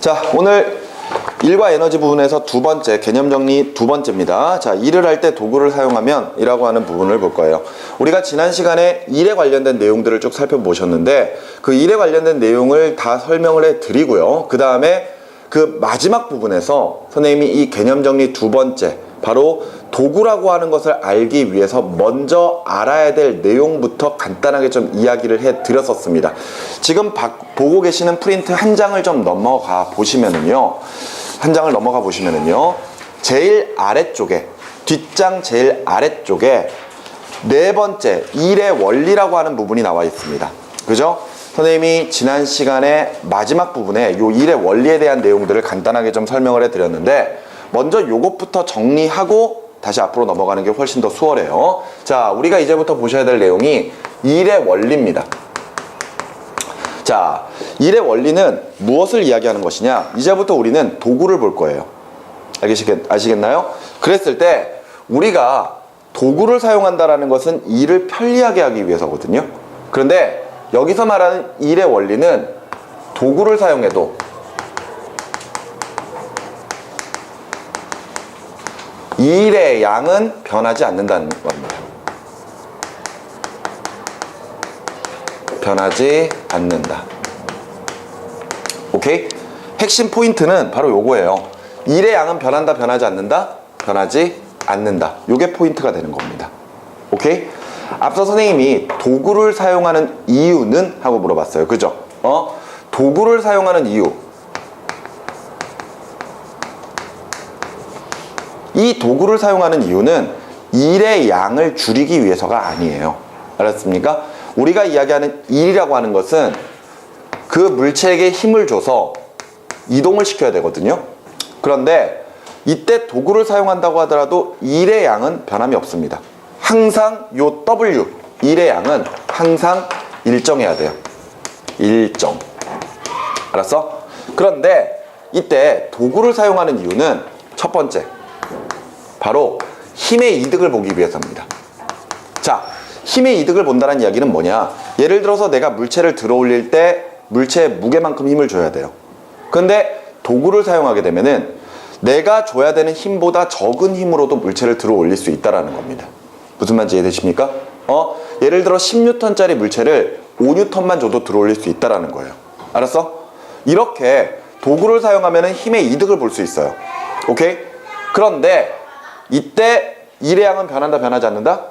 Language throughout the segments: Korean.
자, 오늘 일과 에너지 부분에서 두 번째, 개념 정리 두 번째입니다. 자, 일을 할 때 도구를 사용하면 이라고 하는 부분을 볼 거예요. 우리가 지난 시간에 일에 관련된 내용들을 쭉 살펴보셨는데 그 일에 관련된 내용을 다 설명을 해 드리고요. 그 다음에 그 마지막 부분에서 선생님이 이 개념 정리 두 번째, 바로 도구라고 하는 것을 알기 위해서 먼저 알아야 될 내용부터 간단하게 좀 이야기를 해 드렸었습니다. 지금 보고 계시는 프린트 한 장을 좀 넘어가 보시면은요. 제일 아래쪽에, 뒷장 제일 아래쪽에 네 번째, 일의 원리라고 하는 부분이 나와 있습니다. 그죠? 선생님이 지난 시간에 마지막 부분에 요 일의 원리에 대한 내용들을 간단하게 좀 설명을 해 드렸는데 먼저 요것부터 정리하고 다시 앞으로 넘어가는 게 훨씬 더 수월해요. 자, 우리가 이제부터 보셔야 될 내용이 일의 원리입니다. 자, 일의 원리는 무엇을 이야기하는 것이냐? 이제부터 우리는 도구를 볼 거예요. 아시겠나요? 그랬을 때 우리가 도구를 사용한다라는 것은 일을 편리하게 하기 위해서거든요. 그런데 여기서 말하는 일의 원리는 도구를 사용해도 일의 양은 변하지 않는다는 겁니다. 변하지 않는다. 오케이? 핵심 포인트는 바로 요거예요. 일의 양은 변한다, 변하지 않는다? 변하지 않는다. 요게 포인트가 되는 겁니다. 오케이? 앞서 선생님이 도구를 사용하는 이유는? 하고 물어봤어요. 그죠? 도구를 사용하는 이유. 이 도구를 사용하는 이유는 일의 양을 줄이기 위해서가 아니에요. 알았습니까? 우리가 이야기하는 일이라고 하는 것은 그 물체에게 힘을 줘서 이동을 시켜야 되거든요. 그런데 이때 도구를 사용한다고 하더라도 일의 양은 변함이 없습니다. 항상 요 W, 일의 양은 항상 일정해야 돼요. 일정. 알았어? 그런데 이때 도구를 사용하는 이유는 첫 번째, 바로 힘의 이득을 보기 위해서입니다. 자, 힘의 이득을 본다는 이야기는 뭐냐? 예를 들어서 내가 물체를 들어 올릴 때 물체의 무게만큼 힘을 줘야 돼요. 그런데 도구를 사용하게 되면은 내가 줘야 되는 힘보다 적은 힘으로도 물체를 들어 올릴 수 있다는 겁니다. 무슨 말인지 이해되십니까? 예를 들어 10N짜리 물체를 5N만 줘도 들어 올릴 수 있다는 거예요. 알았어? 이렇게 도구를 사용하면 힘의 이득을 볼 수 있어요. 오케이? 그런데 이때 일의 양은 변한다, 변하지 않는다?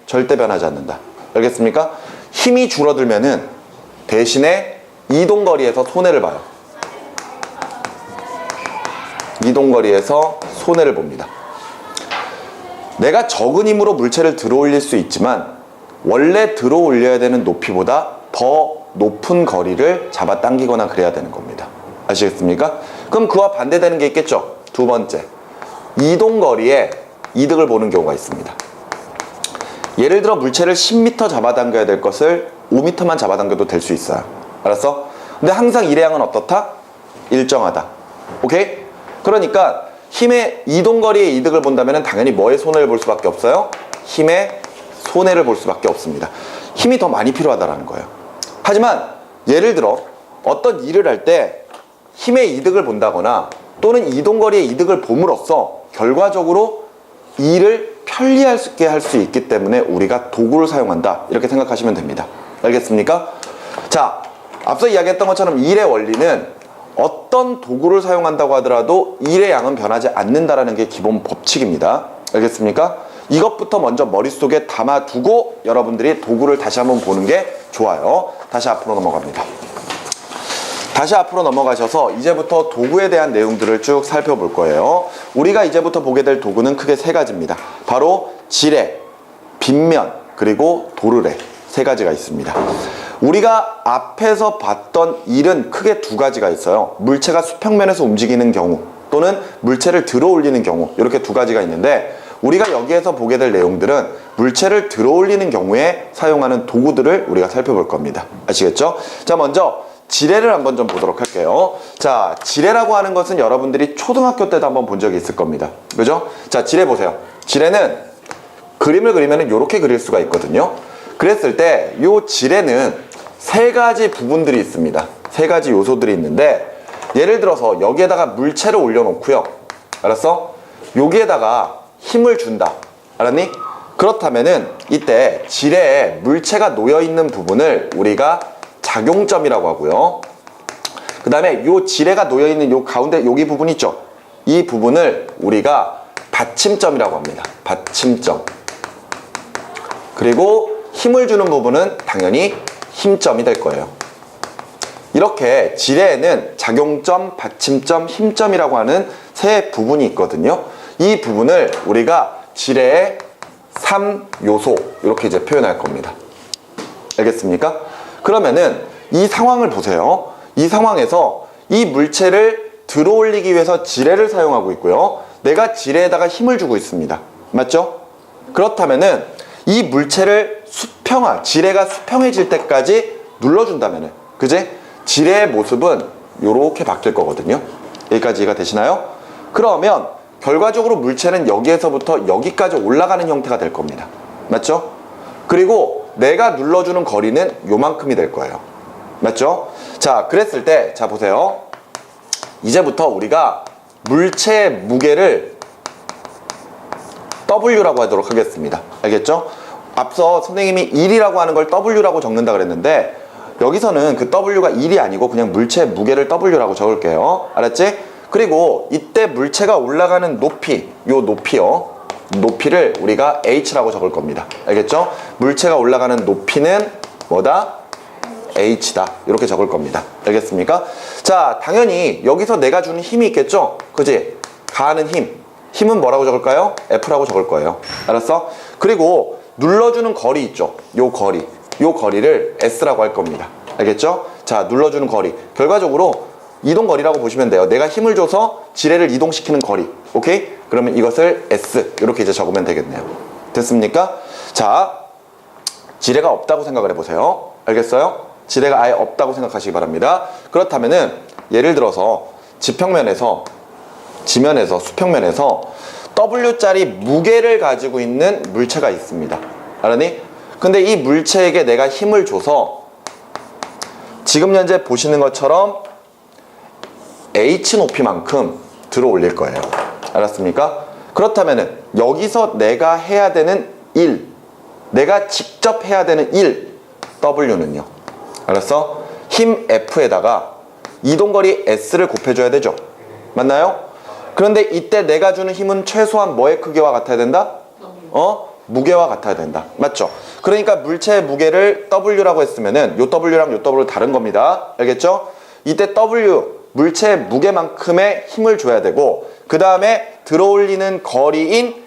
절대 변하지 않는다. 알겠습니까? 힘이 줄어들면은 대신에 이동거리에서 손해를 봐요. 이동거리에서 손해를 봅니다. 내가 적은 힘으로 물체를 들어 올릴 수 있지만 원래 들어 올려야 되는 높이보다 더 높은 거리를 잡아당기거나 그래야 되는 겁니다. 아시겠습니까? 그럼 그와 반대되는 게 있겠죠? 두 번째, 이동거리에 이득을 보는 경우가 있습니다. 예를 들어 물체를 10m 잡아당겨야 될 것을 5m만 잡아당겨도 될 수 있어요. 알았어? 근데 항상 일의 양은 어떻다? 일정하다. 오케이? 그러니까 힘의 이동거리의 이득을 본다면 당연히 뭐의 손해를 볼 수밖에 없어요? 힘의 손해를 볼 수밖에 없습니다. 힘이 더 많이 필요하다는 거예요. 하지만 예를 들어 어떤 일을 할 때 힘의 이득을 본다거나 또는 이동거리의 이득을 봄으로써 결과적으로 일을 편리하게 할 수 있기 때문에 우리가 도구를 사용한다, 이렇게 생각하시면 됩니다. 알겠습니까? 자, 앞서 이야기했던 것처럼 일의 원리는 어떤 도구를 사용한다고 하더라도 일의 양은 변하지 않는다라는 게 기본 법칙입니다. 알겠습니까? 이것부터 먼저 머릿속에 담아두고 여러분들이 도구를 다시 한번 보는 게 좋아요. 다시 앞으로 넘어갑니다. 다시 앞으로 넘어가셔서 이제부터 도구에 대한 내용들을 쭉 살펴볼 거예요. 우리가 이제부터 보게 될 도구는 크게 세 가지입니다. 바로 지뢰, 빗면, 그리고 도르래, 세 가지가 있습니다. 우리가 앞에서 봤던 일은 크게 두 가지가 있어요. 물체가 수평면에서 움직이는 경우 또는 물체를 들어 올리는 경우, 이렇게 두 가지가 있는데 우리가 여기에서 보게 될 내용들은 물체를 들어 올리는 경우에 사용하는 도구들을 우리가 살펴볼 겁니다. 아시겠죠? 자, 먼저 지뢰를 한번 좀 보도록 할게요. 자, 지뢰라고 하는 것은 여러분들이 초등학교 때도 한번 본 적이 있을 겁니다. 그죠? 자, 지뢰 보세요. 지뢰는 그림을 그리면 이렇게 그릴 수가 있거든요. 그랬을 때 이 지뢰는 세 가지 부분들이 있습니다. 세 가지 요소들이 있는데 예를 들어서 여기에다가 물체를 올려놓고요. 알았어? 여기에다가 힘을 준다. 알았니? 그렇다면은 이때 지뢰에 물체가 놓여있는 부분을 우리가 작용점이라고 하고요. 그 다음에 요 지뢰가 놓여있는 요 가운데 여기 부분 있죠? 이 부분을 우리가 받침점이라고 합니다. 받침점. 그리고 힘을 주는 부분은 당연히 힘점이 될 거예요. 이렇게 지뢰에는 작용점, 받침점, 힘점이라고 하는 세 부분이 있거든요. 이 부분을 우리가 지뢰의 3요소 이렇게 이제 표현할 겁니다. 알겠습니까? 그러면은 이 상황을 보세요. 이 상황에서 이 물체를 들어올리기 위해서 지뢰를 사용하고 있고요. 내가 지뢰에다가 힘을 주고 있습니다. 맞죠? 그렇다면은 이 물체를 지뢰가 수평해질 때까지 눌러준다면은, 그지? 지뢰의 모습은 이렇게 바뀔 거거든요. 여기까지 이해가 되시나요? 그러면 결과적으로 물체는 여기에서부터 여기까지 올라가는 형태가 될 겁니다. 맞죠? 그리고 내가 눌러주는 거리는 요만큼이 될 거예요. 맞죠? 자, 그랬을 때, 자, 보세요. 이제부터 우리가 물체의 무게를 W라고 하도록 하겠습니다. 알겠죠? 앞서 선생님이 1이라고 하는 걸 W라고 적는다 그랬는데, 여기서는 그 W가 1이 아니고 그냥 물체의 무게를 W라고 적을게요. 알았지? 그리고 이때 물체가 올라가는 높이, 요 높이요. 높이를 우리가 H라고 적을 겁니다. 알겠죠? 물체가 올라가는 높이는 뭐다? H다. 이렇게 적을 겁니다. 알겠습니까? 자, 당연히 여기서 내가 주는 힘이 있겠죠? 그지? 가하는 힘. 힘은 뭐라고 적을까요? F라고 적을 거예요. 알았어? 그리고 눌러주는 거리 있죠? 요 거리. 요 거리를 S라고 할 겁니다. 알겠죠? 자, 눌러주는 거리. 결과적으로 이동거리라고 보시면 돼요. 내가 힘을 줘서 지뢰를 이동시키는 거리. 오케이? 그러면 이것을 S. 이렇게 이제 적으면 되겠네요. 됐습니까? 자, 지뢰가 없다고 생각을 해보세요. 알겠어요? 지뢰가 아예 없다고 생각하시기 바랍니다. 그렇다면은 예를 들어서 지면에서 수평면에서 W짜리 무게를 가지고 있는 물체가 있습니다. 알았니? 근데 이 물체에게 내가 힘을 줘서 지금 현재 보시는 것처럼 H 높이만큼 들어 올릴 거예요. 알았습니까? 그렇다면은 여기서 내가 해야 되는 일, 내가 직접 해야 되는 일, W는요. 알았어? 힘 F에다가 이동거리 S를 곱해줘야 되죠. 맞나요? 그런데 이때 내가 주는 힘은 최소한 뭐의 크기와 같아야 된다? 무게와 같아야 된다. 맞죠? 그러니까 물체의 무게를 W라고 했으면은 요 W랑 요 W 다른 겁니다. 알겠죠? 이때 W, 물체의 무게만큼의 힘을 줘야 되고, 그 다음에 들어올리는 거리인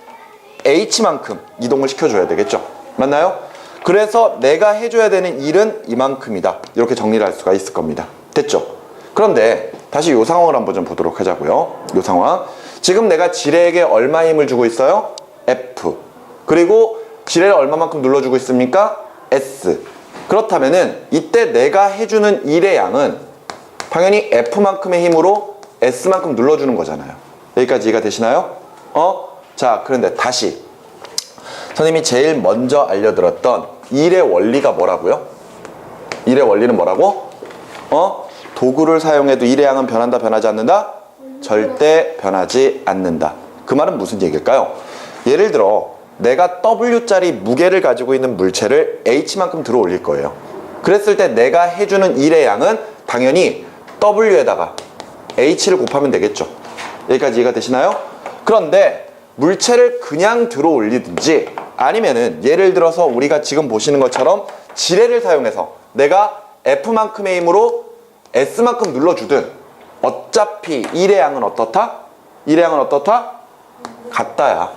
H만큼 이동을 시켜줘야 되겠죠? 맞나요? 그래서 내가 해줘야 되는 일은 이만큼이다. 이렇게 정리를 할 수가 있을 겁니다. 됐죠? 그런데 다시 이 상황을 한번 좀 보도록 하자고요. 이 상황. 지금 내가 지뢰에게 얼마 힘을 주고 있어요? F. 그리고 지뢰를 얼마만큼 눌러주고 있습니까? S. 그렇다면은 이때 내가 해주는 일의 양은 당연히 F만큼의 힘으로 S만큼 눌러주는 거잖아요. 여기까지 이해가 되시나요? 자, 그런데 다시 선생님이 제일 먼저 알려드렸던 일의 원리가 뭐라고요? 일의 원리는 뭐라고? 도구를 사용해도 일의 양은 변한다, 변하지 않는다? 절대 변하지 않는다. 그 말은 무슨 얘기일까요? 예를 들어 내가 W짜리 무게를 가지고 있는 물체를 H만큼 들어 올릴 거예요. 그랬을 때 내가 해주는 일의 양은 당연히 W에다가 H를 곱하면 되겠죠. 여기까지 이해가 되시나요? 그런데 물체를 그냥 들어 올리든지 아니면은 예를 들어서 우리가 지금 보시는 것처럼 지뢰를 사용해서 내가 F만큼의 힘으로 S만큼 눌러주든 어차피 일의 양은 어떻다? 일의 양은 어떻다? 같다야.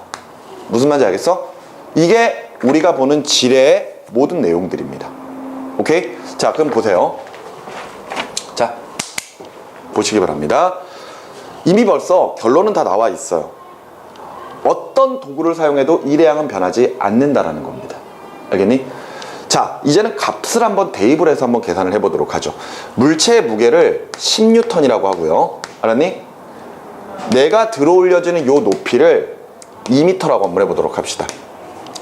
무슨 말인지 알겠어? 이게 우리가 보는 지뢰의 모든 내용들입니다. 오케이? 자, 그럼 보세요. 자, 보시기 바랍니다. 이미 벌써 결론은 다 나와 있어요. 어떤 도구를 사용해도 일의 양은 변하지 않는다라는 겁니다. 알겠니? 자, 이제는 값을 한번 대입을 해서 한번 계산을 해보도록 하죠. 물체의 무게를 10N이라고 하고요. 알았니? 내가 들어 올려지는 요 높이를 2m라고 한번 해보도록 합시다.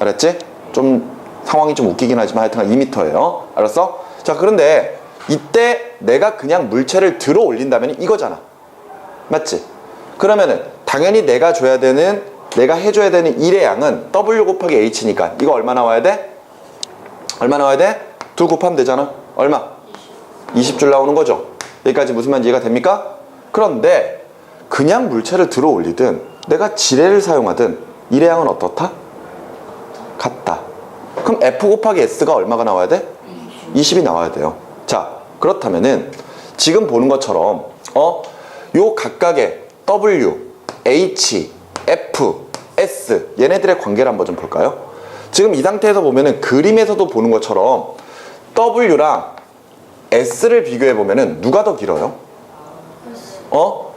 알았지? 좀 상황이 좀 웃기긴 하지만 하여튼 2m예요. 알았어? 자, 그런데 이때 내가 그냥 물체를 들어 올린다면 이거잖아. 맞지? 그러면은 당연히 내가 해줘야 되는 일의 양은 W 곱하기 H니까 이거 얼마 나와야 돼? 얼마 나와야 돼? 둘 곱하면 되잖아. 얼마? 20줄 나오는 거죠. 여기까지 무슨 말인지 이해가 됩니까? 그런데 그냥 물체를 들어 올리든 내가 지뢰를 사용하든 일의 양은 어떻다? 같다. 그럼 F 곱하기 S가 얼마가 나와야 돼? 20이 나와야 돼요. 자, 그렇다면은 지금 보는 것처럼 요 각각의 W, H, F, S 얘네들의 관계를 한번 좀 볼까요? 지금 이 상태에서 보면은 그림에서도 보는 것처럼 W랑 S를 비교해 보면은 누가 더 길어요?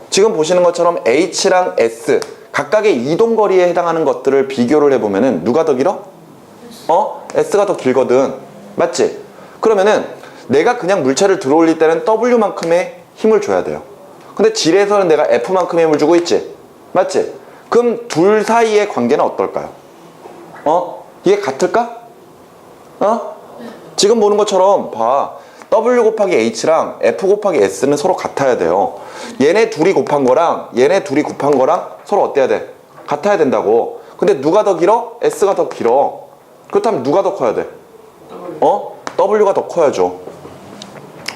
지금 보시는 것처럼 H랑 S 각각의 이동거리에 해당하는 것들을 비교를 해보면은 누가 더 길어? S가 더 길거든. 맞지? 그러면은 내가 그냥 물체를 들어 올릴 때는 W만큼의 힘을 줘야 돼요. 근데 질에서는 내가 F만큼의 힘을 주고 있지? 맞지? 그럼 둘 사이의 관계는 어떨까요? 이게 같을까? 지금 보는 것처럼 봐. W 곱하기 H랑 F 곱하기 S는 서로 같아야 돼요. 얘네 둘이 곱한 거랑 얘네 둘이 곱한 거랑 서로 어때야 돼? 같아야 된다고. 근데 누가 더 길어? S가 더 길어. 그렇다면 누가 더 커야 돼? W가 더 커야죠.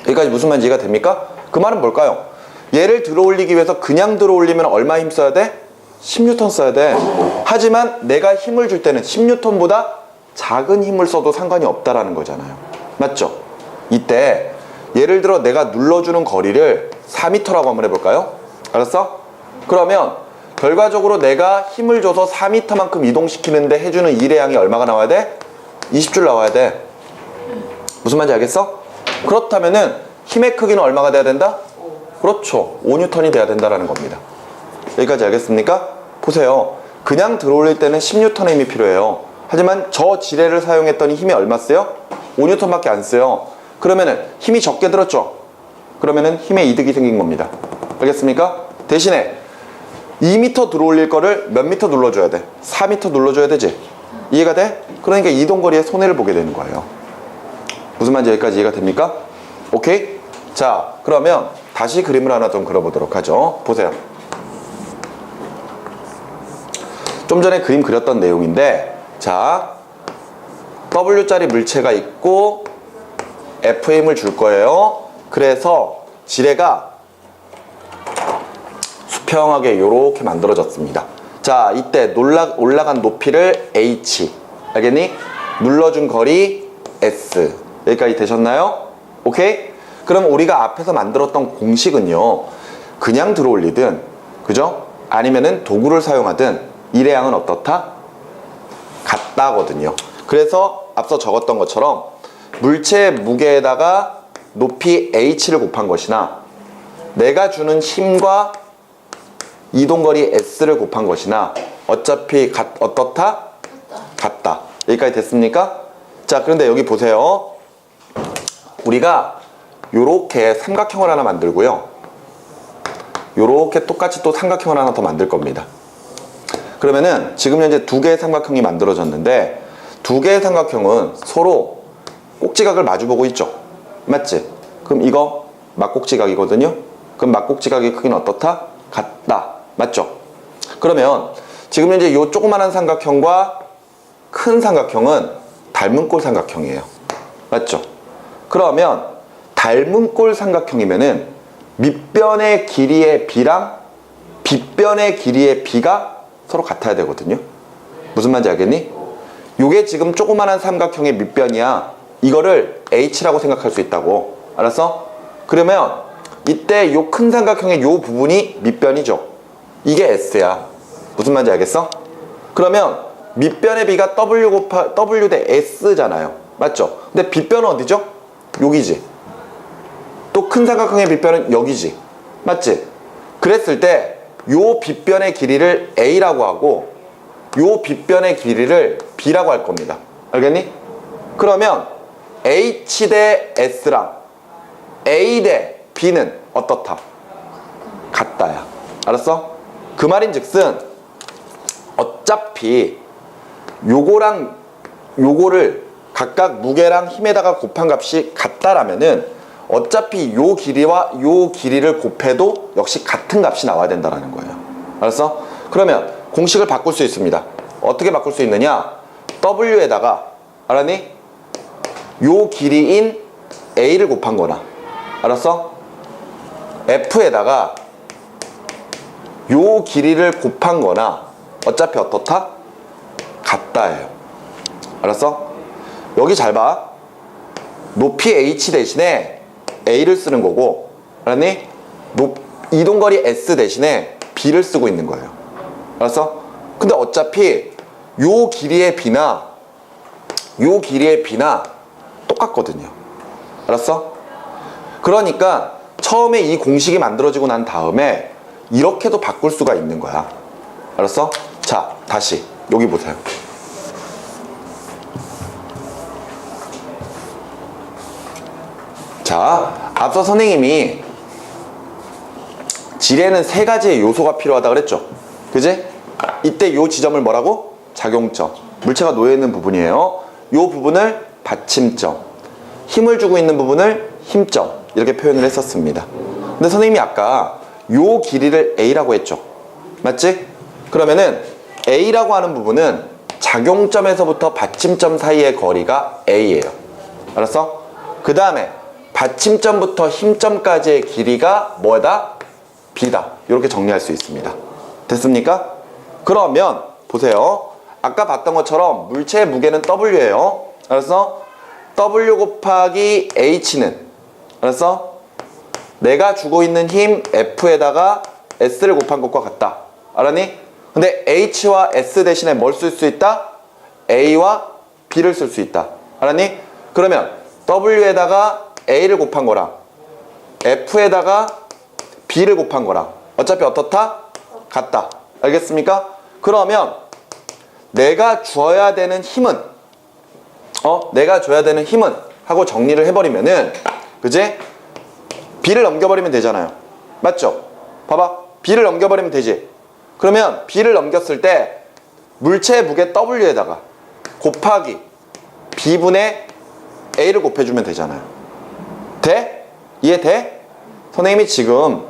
여기까지 무슨 말인지 이해가 됩니까? 그 말은 뭘까요? 얘를 들어 올리기 위해서 그냥 들어 올리면 얼마 힘 써야 돼? 10N 써야 돼. 하지만 내가 힘을 줄 때는 10N보다 작은 힘을 써도 상관이 없다라는 거잖아요. 맞죠? 이때 예를 들어 내가 눌러주는 거리를 4m라고 한번 해볼까요? 알았어? 그러면 결과적으로 내가 힘을 줘서 4m만큼 이동시키는데 해주는 일의 양이 얼마가 나와야 돼? 20줄 나와야 돼. 무슨 말인지 알겠어? 그렇다면은 힘의 크기는 얼마가 돼야 된다? 그렇죠. 5N이 돼야 된다라는 겁니다. 여기까지 알겠습니까? 보세요. 그냥 들어올릴 때는 10N의 힘이 필요해요. 하지만 저 지뢰를 사용했더니 힘이 얼마 써요? 5N밖에 안 써요. 그러면은 힘이 적게 들었죠? 그러면은 힘의 이득이 생긴 겁니다. 알겠습니까? 대신에 2m 들어올릴 거를 몇 미터 눌러줘야 돼? 4m 눌러줘야 되지? 이해가 돼? 그러니까 이동거리에 손해를 보게 되는 거예요. 무슨 말인지 여기까지 이해가 됩니까? 오케이? 자, 그러면 다시 그림을 하나 좀 그려보도록 하죠. 보세요. 좀 전에 그림 그렸던 내용인데, 자, W짜리 물체가 있고 F의 힘을 줄 거예요. 그래서 지뢰가 수평하게 이렇게 만들어졌습니다. 자, 이때 올라간 높이를 H, 알겠니? 눌러준 거리 S. 여기까지 되셨나요? 오케이? 그럼 우리가 앞에서 만들었던 공식은요, 그냥 들어 올리든, 그죠? 아니면은 도구를 사용하든 일의 양은 어떻다? 같다거든요. 그래서 앞서 적었던 것처럼 물체의 무게에다가 높이 H를 곱한 것이나 내가 주는 힘과 이동거리 S를 곱한 것이나 어차피 어떻다? 같다. 여기까지 됐습니까? 자, 그런데 여기 보세요. 우리가 요렇게 삼각형을 하나 만들고요. 요렇게 똑같이 또 삼각형을 하나 더 만들 겁니다. 그러면은 지금 현재 두 개의 삼각형이 만들어졌는데 두 개의 삼각형은 서로 꼭지각을 마주보고 있죠. 맞지? 그럼 이거 막꼭지각이거든요. 그럼 막꼭지각의 크기는 어떻다? 같다. 맞죠? 그러면 지금 현재 이 조그마한 삼각형과 큰 삼각형은 닮은 꼴 삼각형이에요. 맞죠? 그러면 닮은 꼴 삼각형이면은 밑변의 길이의 B랑 빗변의 길이의 B가 서로 같아야 되거든요. 무슨 말인지 알겠니? 요게 지금 조그마한 삼각형의 밑변이야. 이거를 H라고 생각할 수 있다고. 알았어? 그러면 이때 요 큰 삼각형의 요 부분이 밑변이죠. 이게 S야. 무슨 말인지 알겠어? 그러면 밑변의 B가 W 대 S잖아요. 맞죠? 근데 빗변은 어디죠? 여기지. 또 큰 삼각형의 빗변은 여기지. 맞지? 그랬을 때 요 빗변의 길이를 A라고 하고 요 빗변의 길이를 B라고 할 겁니다. 알겠니? 그러면 H 대 S랑 A 대 B는 어떻다? 같다야. 알았어? 그 말인즉슨 어차피 요거랑 요거를 각각 무게랑 힘에다가 곱한 값이 같다라면은 어차피 요 길이와 요 길이를 곱해도 역시 같은 값이 나와야 된다는 거예요. 알았어? 그러면 공식을 바꿀 수 있습니다. 어떻게 바꿀 수 있느냐? W에다가 알았니? 요 길이인 A를 곱한 거나, 알았어? F에다가 요 길이를 곱한 거나 어차피 어떻다? 같다예요. 알았어? 여기 잘 봐. 높이 H 대신에 A를 쓰는 거고, 알았니? 이동거리 S 대신에 B를 쓰고 있는 거예요. 알았어? 근데 어차피 요 길이의 B나 요 길이의 B나 똑같거든요. 알았어? 그러니까 처음에 이 공식이 만들어지고 난 다음에 이렇게도 바꿀 수가 있는 거야. 알았어? 자, 다시 여기 보세요. 자, 앞서 선생님이 질에는 세 가지의 요소가 필요하다 그랬죠? 그지? 이때 요 지점을 뭐라고? 작용점. 물체가 놓여있는 부분이에요. 요 부분을 받침점. 힘을 주고 있는 부분을 힘점. 이렇게 표현을 했었습니다. 근데 선생님이 아까 요 길이를 A라고 했죠? 맞지? 그러면은 A라고 하는 부분은 작용점에서부터 받침점 사이의 거리가 A예요. 알았어? 그 다음에 받침점부터 힘점까지의 길이가 뭐다? B다. 이렇게 정리할 수 있습니다. 됐습니까? 그러면 보세요. 아까 봤던 것처럼 물체의 무게는 W예요. 알았어? W 곱하기 H는, 알았어? 내가 주고 있는 힘 F에다가 S를 곱한 것과 같다. 알았니? 근데 H와 S 대신에 뭘 쓸 수 있다? A와 B를 쓸 수 있다. 알았니? 그러면 W에다가 A를 곱한 거랑 F에다가 B를 곱한 거랑 어차피 어떻다? 같다. 알겠습니까? 그러면 내가 줘야 되는 힘은 내가 줘야 되는 힘은 하고 정리를 해버리면은, 그지? B를 넘겨버리면 되잖아요. 맞죠? 봐봐. B를 넘겨버리면 되지. 그러면 B를 넘겼을 때 물체의 무게 W에다가 곱하기 B분의 A를 곱해주면 되잖아요. 돼? 이해돼? 선생님이 지금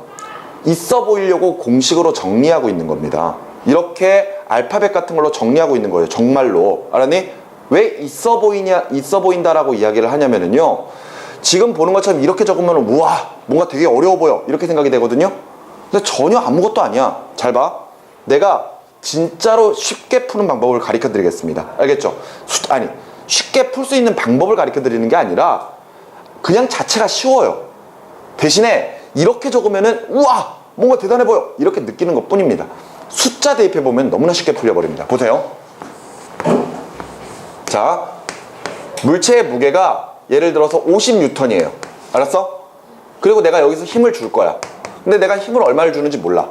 있어 보이려고 공식으로 정리하고 있는 겁니다. 이렇게 알파벳 같은 걸로 정리하고 있는 거예요. 정말로. 알았니? 왜 있어 보인다라고 이야기를 하냐면은요, 지금 보는 것처럼 이렇게 적으면 우와, 뭔가 되게 어려워 보여, 이렇게 생각이 되거든요. 근데 전혀 아무것도 아니야. 잘 봐. 내가 진짜로 쉽게 푸는 방법을 가르쳐 드리겠습니다. 알겠죠? 쉽게 풀 수 있는 방법을 가르쳐 드리는 게 아니라 그냥 자체가 쉬워요. 대신에 이렇게 적으면은 우와, 뭔가 대단해 보여, 이렇게 느끼는 것 뿐입니다. 숫자 대입해 보면 너무나 쉽게 풀려버립니다. 보세요. 자, 물체의 무게가 예를 들어서 50N이에요. 알았어? 그리고 내가 여기서 힘을 줄 거야. 근데 내가 힘을 얼마를 주는지 몰라.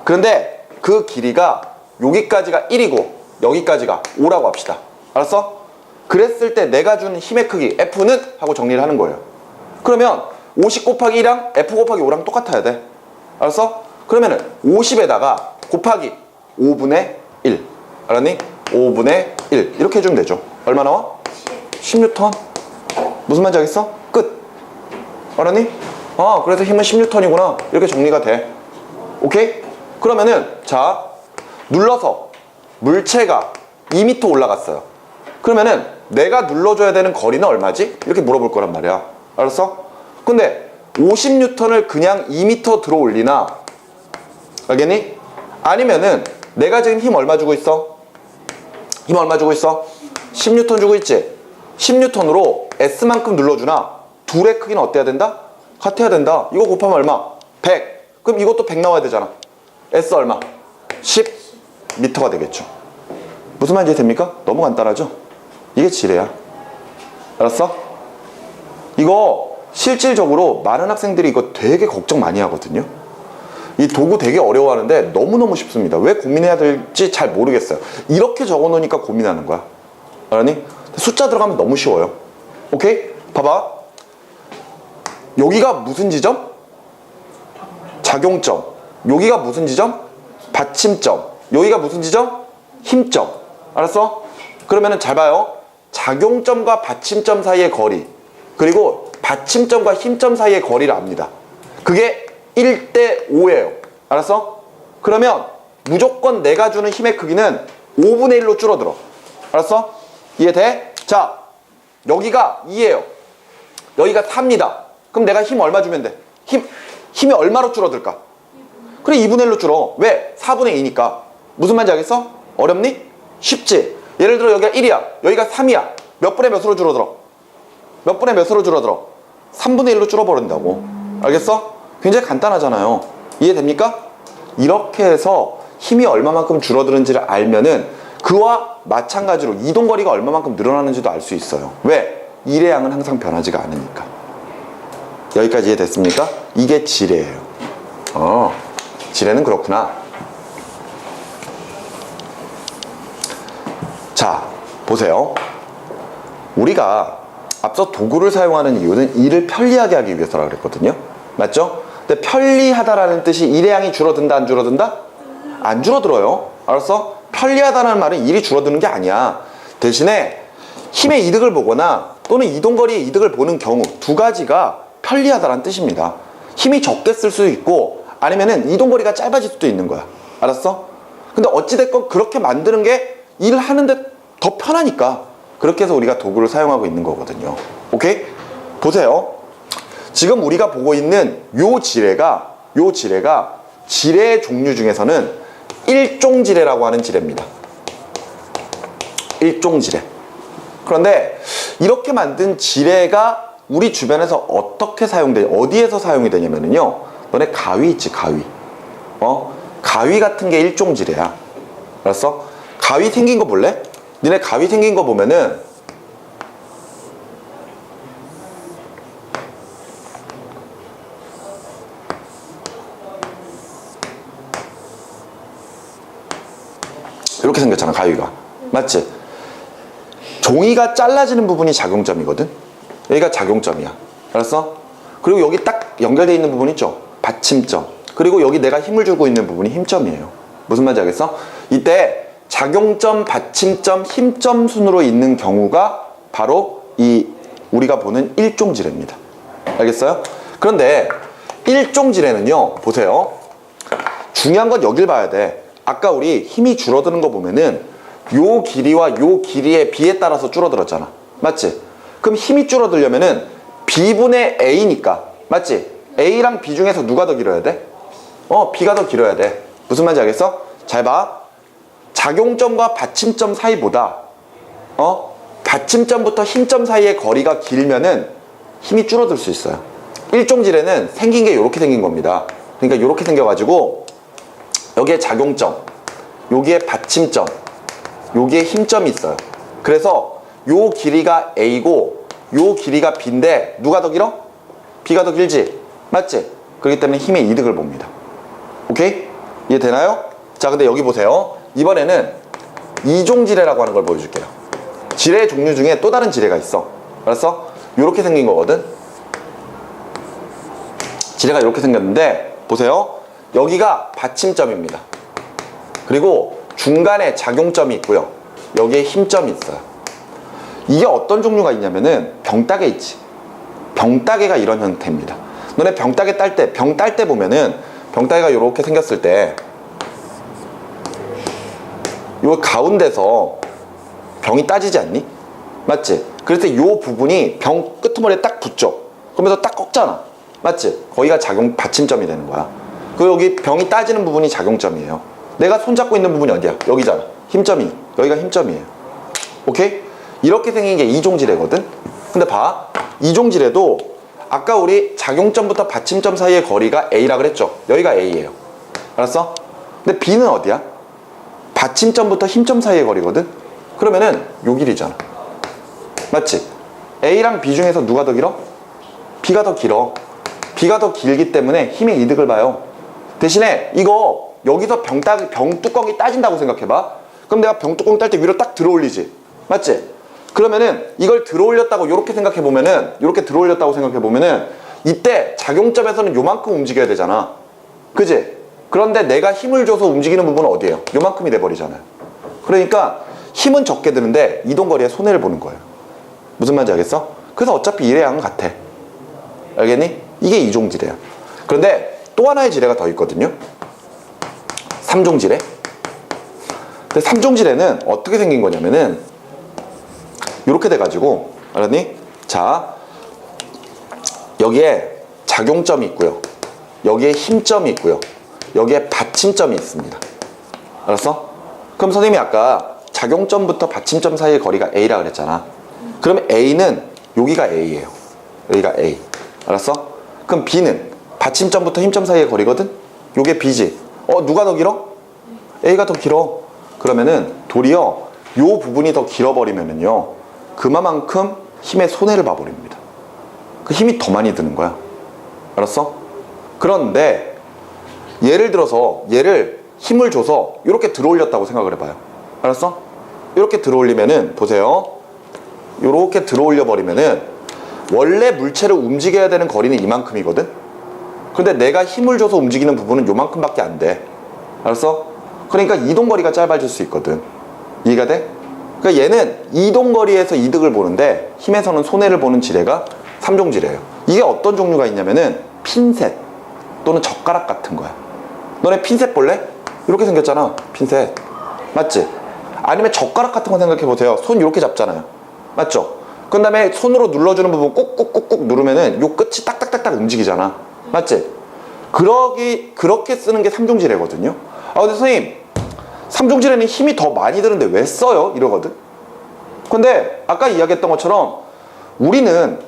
그런데 그 길이가 여기까지가 1이고 여기까지가 5라고 합시다. 알았어? 그랬을 때 내가 주는 힘의 크기 F는? 하고 정리를 하는 거예요. 그러면 50 곱하기 2랑 F 곱하기 5랑 똑같아야 돼. 알았어? 그러면은 50에다가 곱하기 5분의 1. 알았니? 5분의 1. 이렇게 해주면 되죠. 얼마 나와? 10N. 무슨 말인지 알겠어? 끝. 알았니? 그래서 힘은 10N이구나. 이렇게 정리가 돼. 오케이? 그러면은, 자, 눌러서 물체가 2m 올라갔어요. 그러면은 내가 눌러줘야 되는 거리는 얼마지? 이렇게 물어볼 거란 말이야. 알았어? 근데 50N을 그냥 2m 들어 올리나? 알겠니? 아니면은 내가 지금 힘 얼마 주고 있어? 힘 얼마 주고 있어? 10N 주고 있지? 10N으로 S만큼 눌러주나? 둘의 크기는 어때야 된다? 같아야 된다. 이거 곱하면 얼마? 100. 그럼 이것도 100 나와야 되잖아. S 얼마? 10m가 되겠죠. 무슨 말인지 됩니까? 너무 간단하죠? 이게 지뢰야. 알았어? 이거 실질적으로 많은 학생들이 이거 되게 걱정 많이 하거든요. 이 도구 되게 어려워하는데 너무너무 쉽습니다. 왜 고민해야 될지 잘 모르겠어요. 이렇게 적어놓으니까 고민하는 거야. 알았니? 숫자 들어가면 너무 쉬워요. 오케이? 봐봐. 여기가 무슨 지점? 작용점. 여기가 무슨 지점? 받침점. 여기가 무슨 지점? 힘점. 알았어? 그러면은 잘 봐요. 작용점과 받침점 사이의 거리, 그리고 받침점과 힘점 사이의 거리를 압니다. 그게 1대 5예요. 알았어? 그러면 무조건 내가 주는 힘의 크기는 5분의 1로 줄어들어. 알았어? 이해돼? 자, 여기가 2예요. 여기가 4입니다. 그럼 내가 힘 얼마 주면 돼? 힘이 얼마로 줄어들까? 그래, 2분의 1로 줄어. 왜? 4분의 2니까. 무슨 말인지 알겠어? 어렵니? 쉽지? 예를 들어 여기가 1이야. 여기가 3이야. 몇 분의 몇으로 줄어들어? 몇 분의 몇으로 줄어들어? 3분의 1로 줄어버린다고. 알겠어? 굉장히 간단하잖아요. 이해됩니까? 이렇게 해서 힘이 얼마만큼 줄어드는지를 알면은 그와 마찬가지로 이동거리가 얼마만큼 늘어나는지도 알 수 있어요. 왜? 일의 양은 항상 변하지가 않으니까. 여기까지 이해됐습니까? 이게 지뢰예요. 지뢰는 그렇구나. 자, 보세요. 우리가 앞서 도구를 사용하는 이유는 일을 편리하게 하기 위해서라고 그랬거든요. 맞죠? 근데 편리하다라는 뜻이 일의 양이 줄어든다, 안 줄어든다? 안 줄어들어요. 알았어? 편리하다는 말은 일이 줄어드는 게 아니야. 대신에 힘의 이득을 보거나 또는 이동거리의 이득을 보는 경우 두 가지가 편리하다는 뜻입니다. 힘이 적게 쓸 수도 있고 아니면은 이동거리가 짧아질 수도 있는 거야. 알았어? 근데 어찌됐건 그렇게 만드는 게 일을 하는데 더 편하니까 그렇게 해서 우리가 도구를 사용하고 있는 거거든요. 오케이? 보세요. 지금 우리가 보고 있는 요 지뢰가 지뢰의 종류 중에서는 일종지뢰라고 하는 지뢰입니다. 일종지뢰. 그런데 이렇게 만든 지뢰가 우리 주변에서 어떻게 어디에서 사용이 되냐면요. 너네 가위 있지, 가위. 가위 같은 게 일종지뢰야. 알았어? 가위 생긴 거 볼래? 니네 가위 생긴 거 보면은 이렇게 생겼잖아, 가위가. 맞지? 종이가 잘라지는 부분이 작용점이거든? 여기가 작용점이야. 알았어? 그리고 여기 딱 연결되어 있는 부분 있죠? 받침점. 그리고 여기 내가 힘을 주고 있는 부분이 힘점이에요. 무슨 말인지 알겠어? 이때 작용점, 받침점, 힘점 순으로 있는 경우가 바로 이 우리가 보는 일종지뢰입니다. 알겠어요? 그런데 일종지뢰는요, 보세요. 중요한 건 여길 봐야 돼. 아까 우리 힘이 줄어드는 거 보면은 요 길이와 요 길이의 비에 따라서 줄어들었잖아. 맞지? 그럼 힘이 줄어들려면은 B분의 A니까. 맞지? A랑 B 중에서 누가 더 길어야 돼? B가 더 길어야 돼. 무슨 말인지 알겠어? 잘 봐. 작용점과 받침점 사이보다 받침점부터 힘점 사이의 거리가 길면은 힘이 줄어들 수 있어요. 일종지뢰는 생긴 게 이렇게 생긴 겁니다. 그러니까 이렇게 생겨가지고 여기에 작용점, 여기에 받침점, 여기에 힘점이 있어요. 그래서 요 길이가 A고 요 길이가 B인데 누가 더 길어? B가 더 길지? 맞지? 그렇기 때문에 힘의 이득을 봅니다. 오케이? 이해되나요? 자, 근데 여기 보세요. 이번에는 이종지뢰라고 하는 걸 보여줄게요. 지뢰의 종류 중에 또 다른 지뢰가 있어. 알았어? 요렇게 생긴 거거든. 지뢰가 이렇게 생겼는데 보세요. 여기가 받침점입니다. 그리고 중간에 작용점이 있고요. 여기에 힘점이 있어요. 이게 어떤 종류가 있냐면은 병따개 있지. 병따개가 이런 형태입니다. 너네 병따개 딸 때, 병 딸 때 보면은 병따개가 이렇게 생겼을 때 요 가운데서 병이 따지지 않니? 맞지? 그래서 요 부분이 병 끄트머리에 딱 붙죠. 그러면서 딱 꺾잖아. 맞지? 거기가 받침점이 되는 거야. 그리고 여기 병이 따지는 부분이 작용점이에요. 내가 손잡고 있는 부분이 어디야? 여기잖아. 힘점이. 여기가 힘점이에요. 오케이? 이렇게 생긴 게 이종지뢰거든? 근데 봐. 이종지뢰도 아까 우리 작용점부터 받침점 사이의 거리가 A라 그랬죠? 여기가 A예요. 알았어? 근데 B는 어디야? 받침점부터 힘점 사이의 거리거든? 그러면은 요 길이잖아. 맞지? A랑 B 중에서 누가 더 길어? B가 더 길어. B가 더 길기 때문에 힘의 이득을 봐요. 대신에 이거 여기서 병 뚜껑이 따진다고 생각해봐. 그럼 내가 병 뚜껑 딸 때 위로 딱 들어 올리지. 맞지? 그러면은 이걸 들어 올렸다고 요렇게 생각해보면은 요렇게 들어 올렸다고 생각해보면은 이때 작용점에서는 요만큼 움직여야 되잖아. 그지? 그런데 내가 힘을 줘서 움직이는 부분은 어디예요? 요만큼이 돼버리잖아요. 그러니까 힘은 적게 드는데 이동거리에 손해를 보는 거예요. 무슨 말인지 알겠어? 그래서 어차피 일의 양은 같아. 알겠니? 이게 2종 지뢰야. 그런데 또 하나의 지뢰가 더 있거든요. 3종 지뢰. 근데 3종 지뢰는 어떻게 생긴 거냐면은 이렇게 돼가지고, 알았니? 자, 여기에 작용점이 있고요, 여기에 힘점이 있고요, 여기에 받침점이 있습니다. 알았어? 그럼 선생님이 아까 작용점부터 받침점 사이의 거리가 A라 그랬잖아. 그럼 A는 여기가 A예요. 여기가 A. 알았어? 그럼 B는 받침점부터 힘점 사이의 거리거든? 요게 B지. 누가 더 길어? A가 더 길어. 그러면은 도리어 요 부분이 더 길어버리면은요, 그만큼 힘의 손해를 봐버립니다. 그 힘이 더 많이 드는 거야. 알았어? 그런데 예를 들어서 얘를 힘을 줘서 이렇게 들어 올렸다고 생각을 해봐요. 알았어? 이렇게 들어 올리면은, 보세요, 이렇게 들어 올려 버리면은 원래 물체를 움직여야 되는 거리는 이만큼이거든? 근데 내가 힘을 줘서 움직이는 부분은 요만큼밖에 안 돼. 알았어? 그러니까 이동거리가 짧아질 수 있거든. 이해가 돼? 그러니까 얘는 이동거리에서 이득을 보는데 힘에서는 손해를 보는 지뢰가 3종 지뢰예요. 이게 어떤 종류가 있냐면은 핀셋 또는 젓가락 같은 거야. 너네 핀셋 볼래? 이렇게 생겼잖아, 핀셋. 맞지? 아니면 젓가락 같은 거 생각해 보세요. 손 이렇게 잡잖아요. 맞죠? 그 다음에 손으로 눌러주는 부분 꾹꾹꾹꾹 누르면은 요 끝이 딱딱딱딱 움직이잖아. 맞지? 그렇게 쓰는 게 3종 지뢰거든요. 근데 선생님, 3종 지뢰는 힘이 더 많이 드는데 왜 써요? 이러거든. 근데 아까 이야기했던 것처럼 우리는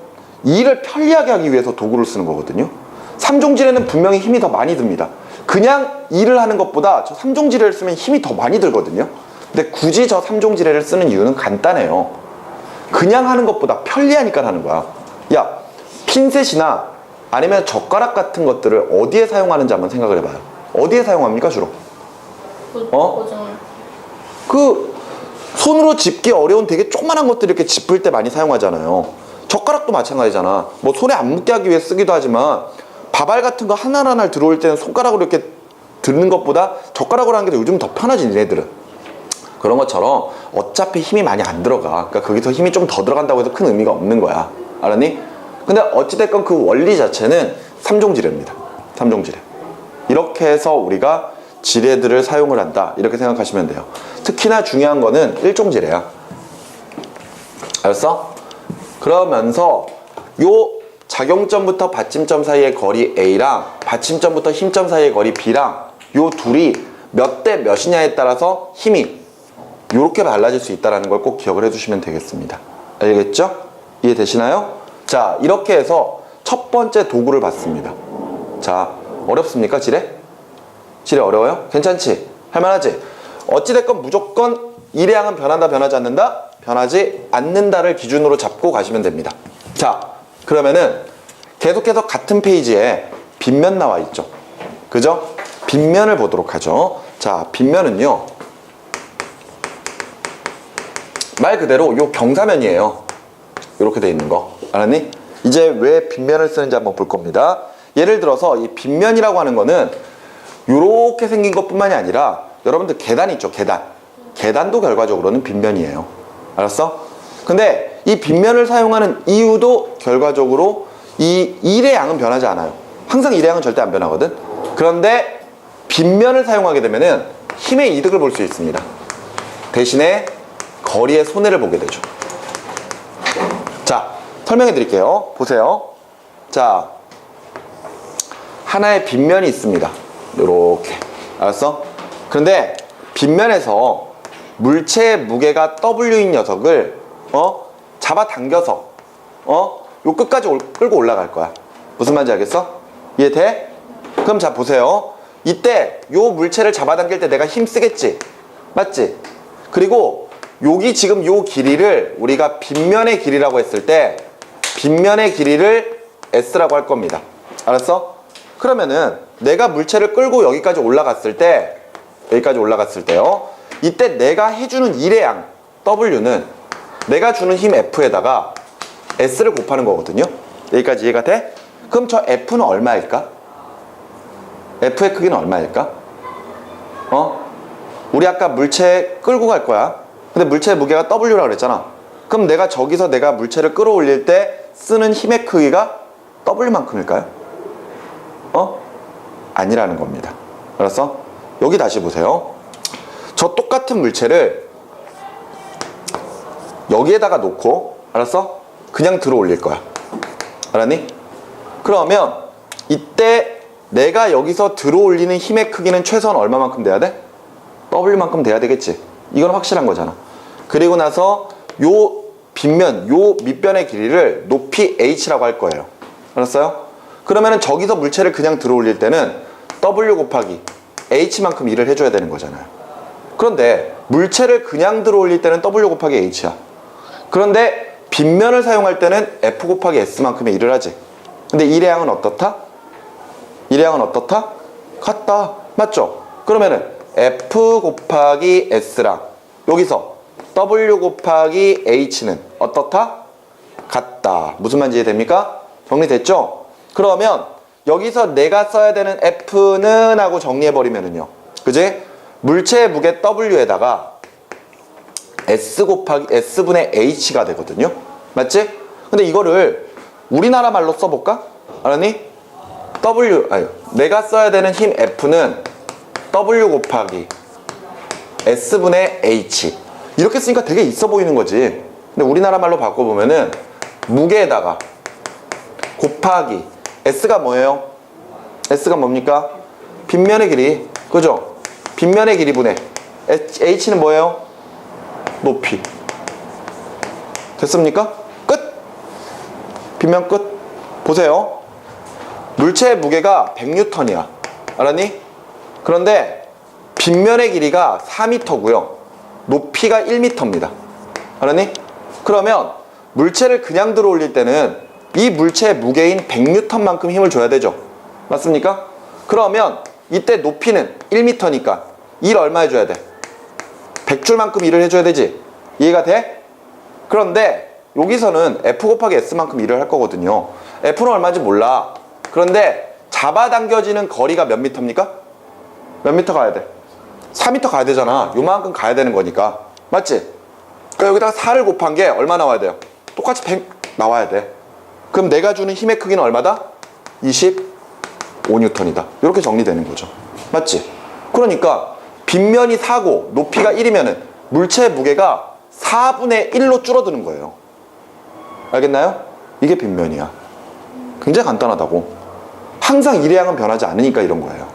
일을 편리하게 하기 위해서 도구를 쓰는 거거든요. 3종 지뢰는 분명히 힘이 더 많이 듭니다. 그냥 일을 하는 것보다 저 3종 지뢰를 쓰면 힘이 더 많이 들거든요. 근데 굳이 저 3종 지뢰를 쓰는 이유는 간단해요. 그냥 하는 것보다 편리하니까 하는 거야. 야, 핀셋이나 아니면 젓가락 같은 것들을 어디에 사용하는지 한번 생각을 해봐요. 어디에 사용합니까, 주로? 그 손으로 짚기 어려운 되게 조그만한 것들 이렇게 짚을 때 많이 사용하잖아요. 젓가락도 마찬가지잖아. 뭐 손에 안 묻게 하기 위해 쓰기도 하지만 밥알 같은 거 하나하나 들어올 때는 손가락으로 이렇게 드는 것보다 젓가락으로 하는 게 요즘 더 편하지, 니네들은. 그런 것처럼 어차피 힘이 많이 안 들어가. 그러니까 거기서 힘이 좀 더 들어간다고 해서 큰 의미가 없는 거야. 알았니? 근데 어찌됐건 그 원리 자체는 3종 지뢰입니다. 3종 지뢰. 이렇게 해서 우리가 지뢰들을 사용을 한다, 이렇게 생각하시면 돼요. 특히나 중요한 거는 1종 지뢰야. 알았어? 그러면서 요 작용점부터 받침점 사이의 거리 A랑 받침점부터 힘점 사이의 거리 B랑 요 둘이 몇 대 몇이냐에 따라서 힘이 요렇게 달라질 수 있다는 걸 꼭 기억을 해주시면 되겠습니다. 알겠죠? 이해되시나요? 자, 이렇게 해서 첫 번째 도구를 봤습니다. 자, 어렵습니까, 지뢰? 지뢰 어려워요? 괜찮지? 할만하지? 어찌됐건 무조건 일의 양은 변한다, 변하지 않는다? 변하지 않는다를 기준으로 잡고 가시면 됩니다. 자, 그러면은 계속해서 같은 페이지에 빗면 나와 있죠. 그죠? 빗면을 보도록 하죠. 자, 빗면은요, 말 그대로 요 경사면이에요. 이렇게 돼 있는 거. 알았니? 이제 왜 빗면을 쓰는지 한번 볼 겁니다. 예를 들어서 이 빗면이라고 하는 거는 요렇게 생긴 것 뿐만이 아니라 여러분들 계단 있죠, 계단. 계단도 결과적으로는 빗면이에요. 알았어? 근데 이 빗면을 사용하는 이유도 결과적으로 이 일의 양은 변하지 않아요. 항상 일의 양은 절대 안 변하거든. 그런데 빗면을 사용하게 되면은 힘의 이득을 볼 수 있습니다. 대신에 거리의 손해를 보게 되죠. 자, 설명해 드릴게요. 보세요. 자, 하나의 빗면이 있습니다. 요렇게. 알았어? 그런데 빗면에서 물체의 무게가 W인 녀석을 잡아당겨서 요 끝까지 끌고 올라갈 거야. 무슨 말인지 알겠어? 이해돼? 그럼 자, 보세요. 이때 요 물체를 잡아당길 때 내가 힘 쓰겠지? 맞지? 그리고 여기 지금 요 길이를 우리가 빗면의 길이라고 했을 때 빗면의 길이를 S라고 할 겁니다. 알았어? 그러면은 내가 물체를 끌고 여기까지 올라갔을 때요, 이때 내가 해주는 일의 양 W는 내가 주는 힘 F에다가 S를 곱하는 거거든요. 여기까지 이해가 돼? 그럼 저 F는 얼마일까? F의 크기는 얼마일까? 우리 아까 물체 끌고 갈 거야. 근데 물체의 무게가 W라고 그랬잖아. 그럼 내가 저기서 내가 물체를 끌어올릴 때 쓰는 힘의 크기가 W만큼일까요? 아니라는 겁니다. 알았어? 여기 다시 보세요. 저 똑같은 물체를 여기에다가 놓고, 알았어? 그냥 들어 올릴 거야. 알았니? 그러면 이때 내가 여기서 들어 올리는 힘의 크기는 최소한 얼마만큼 돼야 돼? W만큼 돼야 되겠지. 이건 확실한 거잖아. 그리고 나서 요 빗면, 요 밑변의 길이를 높이 H라고 할 거예요. 알았어요? 그러면은 저기서 물체를 그냥 들어 올릴 때는 W 곱하기 H만큼 일을 해줘야 되는 거잖아요. 그런데 물체를 그냥 들어 올릴 때는 W 곱하기 H야. 그런데 빗면을 사용할 때는 F 곱하기 S만큼의 일을 하지. 근데 일의 양은 어떻다? 일의 양은 어떻다? 같다. 맞죠? 그러면은 F 곱하기 S랑 여기서 W 곱하기 H는 어떻다? 같다. 무슨 말인지 이해됩니까? 정리됐죠? 그러면 여기서 내가 써야 되는 F는 하고 정리해버리면은요. 그지? 물체의 무게 W에다가 S 곱하기 S분의 H가 되거든요. 맞지? 근데 이거를 우리나라 말로 써볼까? 알았니? 내가 써야 되는 힘 F는 W 곱하기 S분의 H. 이렇게 쓰니까 되게 있어 보이는 거지. 근데 우리나라 말로 바꿔보면은 무게에다가 곱하기 S가 뭐예요? S가 뭡니까? 빗면의 길이. 그죠? 빗면의 길이분의 H는 뭐예요? 높이. 됐습니까? 끝! 빗면 끝. 보세요. 물체의 무게가 100N이야. 알았니? 그런데 빗면의 길이가 4m고요. 높이가 1m입니다. 알았니? 그러면 물체를 그냥 들어 올릴 때는 이 물체의 무게인 100N만큼 힘을 줘야 되죠. 맞습니까? 그러면 이때 높이는 1m니까 일 얼마 해줘야 돼? 100줄만큼 일을 해줘야 되지. 이해가 돼? 그런데 여기서는 F 곱하기 S만큼 일을 할 거거든요. F는 얼마인지 몰라. 그런데 잡아당겨지는 거리가 몇 미터입니까? 몇 미터 가야 돼? 4미터 가야 되잖아. 요만큼 가야 되는 거니까. 맞지? 그러니까 여기다가 4를 곱한 게 얼마 나와야 돼요? 똑같이 100 나와야 돼. 그럼 내가 주는 힘의 크기는 얼마다? 25N이다. 이렇게 정리되는 거죠. 맞지? 그러니까 빗면이 4고 높이가 1이면은 물체의 무게가 4분의 1로 줄어드는 거예요. 알겠나요? 이게 빗면이야. 굉장히 간단하다고. 항상 일의 양은 변하지 않으니까 이런 거예요.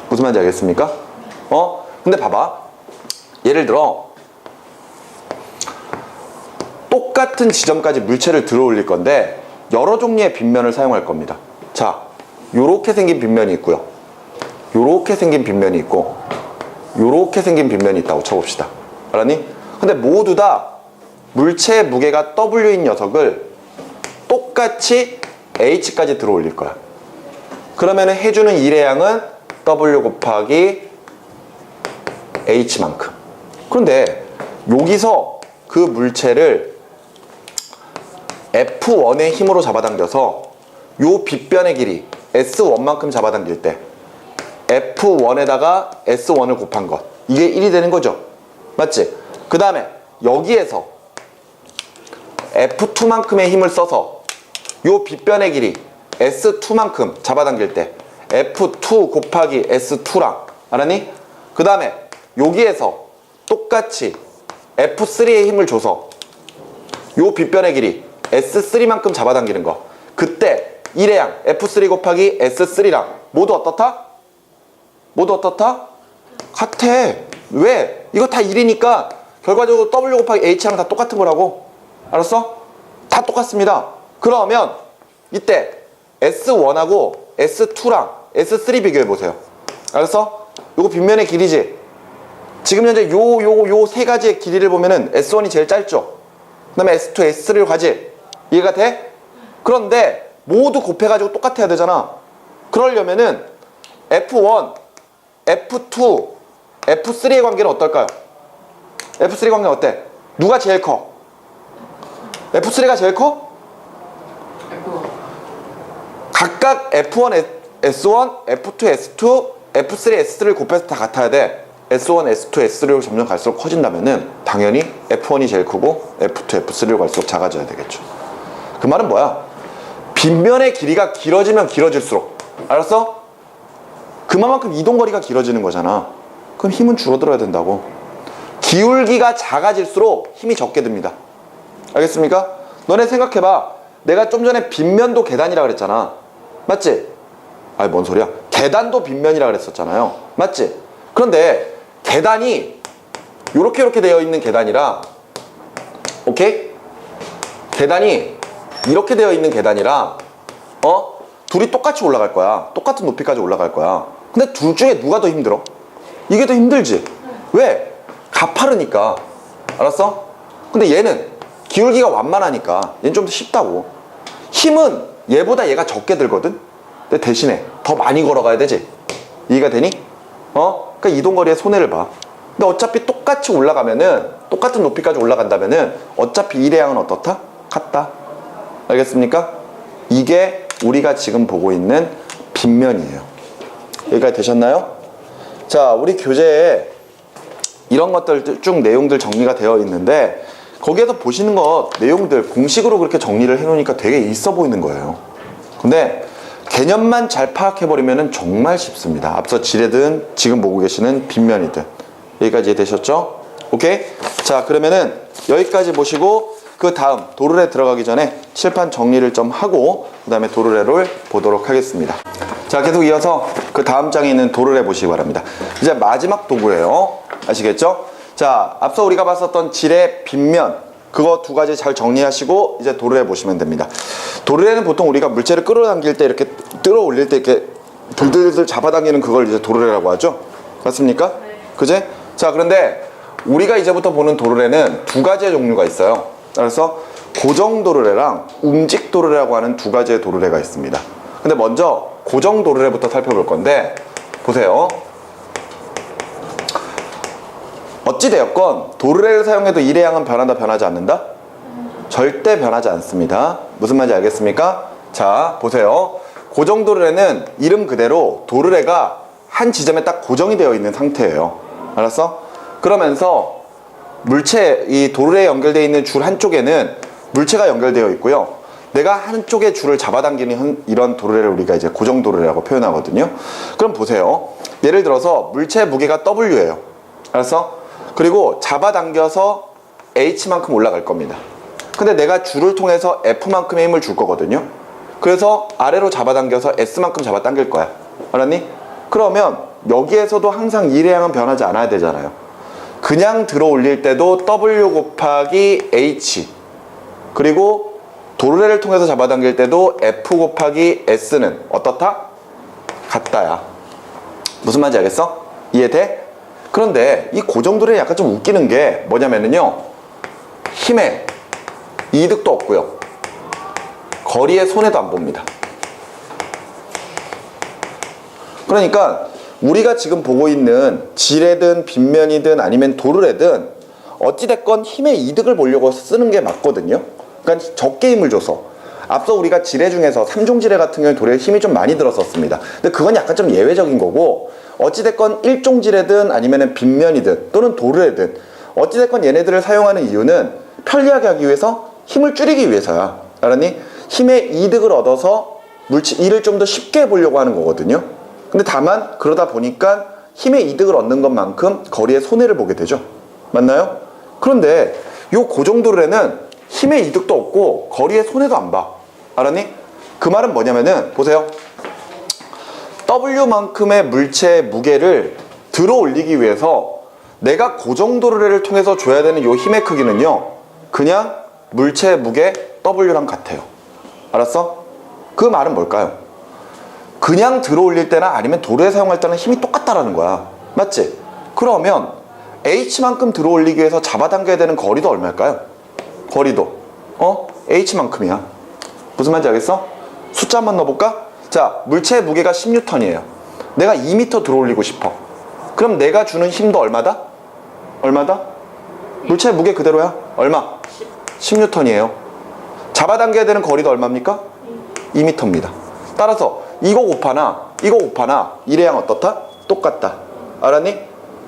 무슨 말인지 알겠습니까? 근데 봐봐. 예를 들어 똑같은 지점까지 물체를 들어 올릴 건데 여러 종류의 빗면을 사용할 겁니다. 자, 요렇게 생긴 빗면이 있고요. 요렇게 생긴 빗면이 있고 요렇게 생긴 빗면이 있다고 쳐봅시다. 알았니? 근데 모두 다 물체의 무게가 W인 녀석을 똑같이 H까지 들어 올릴 거야. 그러면은 해주는 일의 양은 W 곱하기 H만큼. 그런데 여기서 그 물체를 F1의 힘으로 잡아당겨서 요 빗변의 길이 S1만큼 잡아당길 때 F1에다가 S1을 곱한 것. 이게 1이 되는 거죠. 맞지? 그 다음에 여기에서 F2만큼의 힘을 써서 요 빗변의 길이 S2만큼 잡아당길 때 F2 곱하기 S2랑 알았니? 그 다음에 여기에서 똑같이 F3의 힘을 줘서 요 빗변의 길이 S3만큼 잡아당기는 거. 그때 일의 양 F3 곱하기 S3랑 모두 어떻다? 모두 어떻다? 같아. 왜? 이거 다 1이니까 결과적으로 W 곱하기 H랑 다 똑같은 거라고. 알았어? 다 똑같습니다. 그러면 이때 S1하고 S2랑 S3 비교해보세요. 알았어? 요거 빗면의 길이지? 지금 현재 요 세 가지의 길이를 보면은 S1이 제일 짧죠? 그 다음에 S2, S3로 가지? 이해가 돼? 그런데 모두 곱해가지고 똑같아야 되잖아. 그러려면은 F1, F2, F3의 관계는 어떨까요? F3 관계는 어때? 누가 제일 커? F3가 제일 커? 각각 F1, S1, F2, S2, F3, S3를 곱해서 다 같아야 돼. S1, S2, S3로 점점 갈수록 커진다면은 당연히 F1이 제일 크고 F2, F3로 갈수록 작아져야 되겠죠. 그 말은 뭐야? 빗면의 길이가 길어지면 길어질수록, 알았어? 그만큼 이동거리가 길어지는 거잖아. 그럼 힘은 줄어들어야 된다고. 기울기가 작아질수록 힘이 적게 듭니다. 알겠습니까? 너네 생각해봐. 내가 좀 전에 빗면도 계단이라 그랬잖아. 맞지? 아니 뭔 소리야. 계단도 빗면이라 그랬었잖아요. 맞지? 그런데 계단이 요렇게 되어 있는 계단이라, 오케이? 계단이 이렇게 되어 있는 계단이라 둘이 똑같이 올라갈 거야. 똑같은 높이까지 올라갈 거야. 근데 둘 중에 누가 더 힘들어? 이게 더 힘들지. 왜? 가파르니까. 알았어? 근데 얘는 기울기가 완만하니까 얘는 좀 더 쉽다고. 힘은 얘보다 얘가 적게 들거든. 근데 대신에 더 많이 걸어가야 되지. 이해가 되니? 그러니까 이동거리의 손해를 봐. 근데 어차피 똑같이 올라가면은, 똑같은 높이까지 올라간다면은 어차피 일의 양은 어떻다? 같다. 알겠습니까? 이게 우리가 지금 보고 있는 빗면이에요. 여기까지 되셨나요? 자, 우리 교재에 이런 것들 쭉 내용들 정리가 되어 있는데, 거기에서 보시는 것 내용들 공식으로 그렇게 정리를 해놓으니까 되게 있어 보이는 거예요. 근데 개념만 잘 파악해버리면 정말 쉽습니다. 앞서 지뢰든 지금 보고 계시는 빗면이든. 여기까지 이해되셨죠? 오케이? 자, 그러면은 여기까지 보시고 그 다음 도르래 들어가기 전에 칠판 정리를 좀 하고 그 다음에 도르래를 보도록 하겠습니다. 자, 계속 이어서 그 다음 장에 있는 도르래 보시기 바랍니다. 이제 마지막 도구예요. 아시겠죠? 자, 앞서 우리가 봤었던 지뢰, 빗면, 그거 두 가지 잘 정리하시고 이제 도르래 보시면 됩니다. 도르래는 보통 우리가 물체를 끌어당길 때 이렇게 끌어올릴 때 이렇게 들들들 잡아당기는 그걸 이제 도르래라고 하죠. 맞습니까? 네. 그제? 자, 그런데 우리가 이제부터 보는 도르래는 두 가지의 종류가 있어요. 그래서 고정 도르래랑 움직 도르래라고 하는 두 가지의 도르래가 있습니다. 근데 먼저 고정 도르래부터 살펴볼 건데, 보세요. 어찌되었건 도르래를 사용해도 일의 양은 변한다, 변하지 않는다? 절대 변하지 않습니다. 무슨 말인지 알겠습니까? 자, 보세요. 고정 도르래는 이름 그대로 도르래가 한 지점에 딱 고정이 되어 있는 상태예요. 알았어? 그러면서 물체, 이 도르래에 연결되어 있는 줄 한쪽에는 물체가 연결되어 있고요. 내가 한쪽에 줄을 잡아당기는 이런 도르래를 우리가 이제 고정 도르래라고 표현하거든요. 그럼 보세요. 예를 들어서 물체의 무게가 W예요. 알았어? 그리고 잡아당겨서 H만큼 올라갈 겁니다. 근데 내가 줄을 통해서 F만큼의 힘을 줄 거거든요. 그래서 아래로 잡아당겨서 S만큼 잡아당길 거야. 알았니? 그러면 여기에서도 항상 일의 양은 변하지 않아야 되잖아요. 그냥 들어 올릴 때도 W 곱하기 H, 그리고 도르래를 통해서 잡아당길 때도 F 곱하기 S는 어떻다? 같다야. 무슨 말인지 알겠어? 이해돼? 그런데 이 고정 도르래 약간 좀 웃기는 게 뭐냐면요, 힘에 이득도 없고요, 거리의 손해도 안 봅니다. 그러니까 우리가 지금 보고 있는 지뢰든 빗면이든 아니면 도르래든 어찌됐건 힘의 이득을 보려고 쓰는 게 맞거든요. 그러니까 적게 힘을 줘서. 앞서 우리가 지뢰 중에서 3종 지뢰 같은 경우에 도르래 힘이 좀 많이 들었었습니다. 근데 그건 약간 좀 예외적인 거고, 어찌됐건 1종 지뢰든 아니면 빗면이든 또는 도르래든 어찌됐건 얘네들을 사용하는 이유는 편리하게 하기 위해서, 힘을 줄이기 위해서야. 알았니? 힘의 이득을 얻어서 일을 좀 더 쉽게 해보려고 하는 거거든요. 근데 다만 그러다 보니까 힘의 이득을 얻는 것만큼 거리의 손해를 보게 되죠. 맞나요? 그런데 이 고정 도르래는 힘의 이득도 없고 거리의 손해도 안 봐. 알았니? 그 말은 뭐냐면은, 보세요. W만큼의 물체의 무게를 들어 올리기 위해서 내가 고정 도르래를 통해서 줘야 되는 이 힘의 크기는요, 그냥 물체의 무게 W랑 같아요. 알았어? 그 말은 뭘까요? 그냥 들어 올릴 때나 아니면 도르래 사용할 때는 힘이 똑같다라는 거야. 맞지? 그러면 H만큼 들어 올리기 위해서 잡아당겨야 되는 거리도 얼마일까요? 거리도 H만큼이야. 무슨 말인지 알겠어? 숫자 한번 넣어볼까? 자, 물체의 무게가 10N이에요. 내가 2m 들어 올리고 싶어. 그럼 내가 주는 힘도 얼마다? 얼마다? 물체의 무게 그대로야. 얼마? 10N이에요. 잡아당겨야 되는 거리도 얼마입니까? 2m입니다. 따라서 이거 곱하나 일의 양 어떻다? 똑같다. 알았니?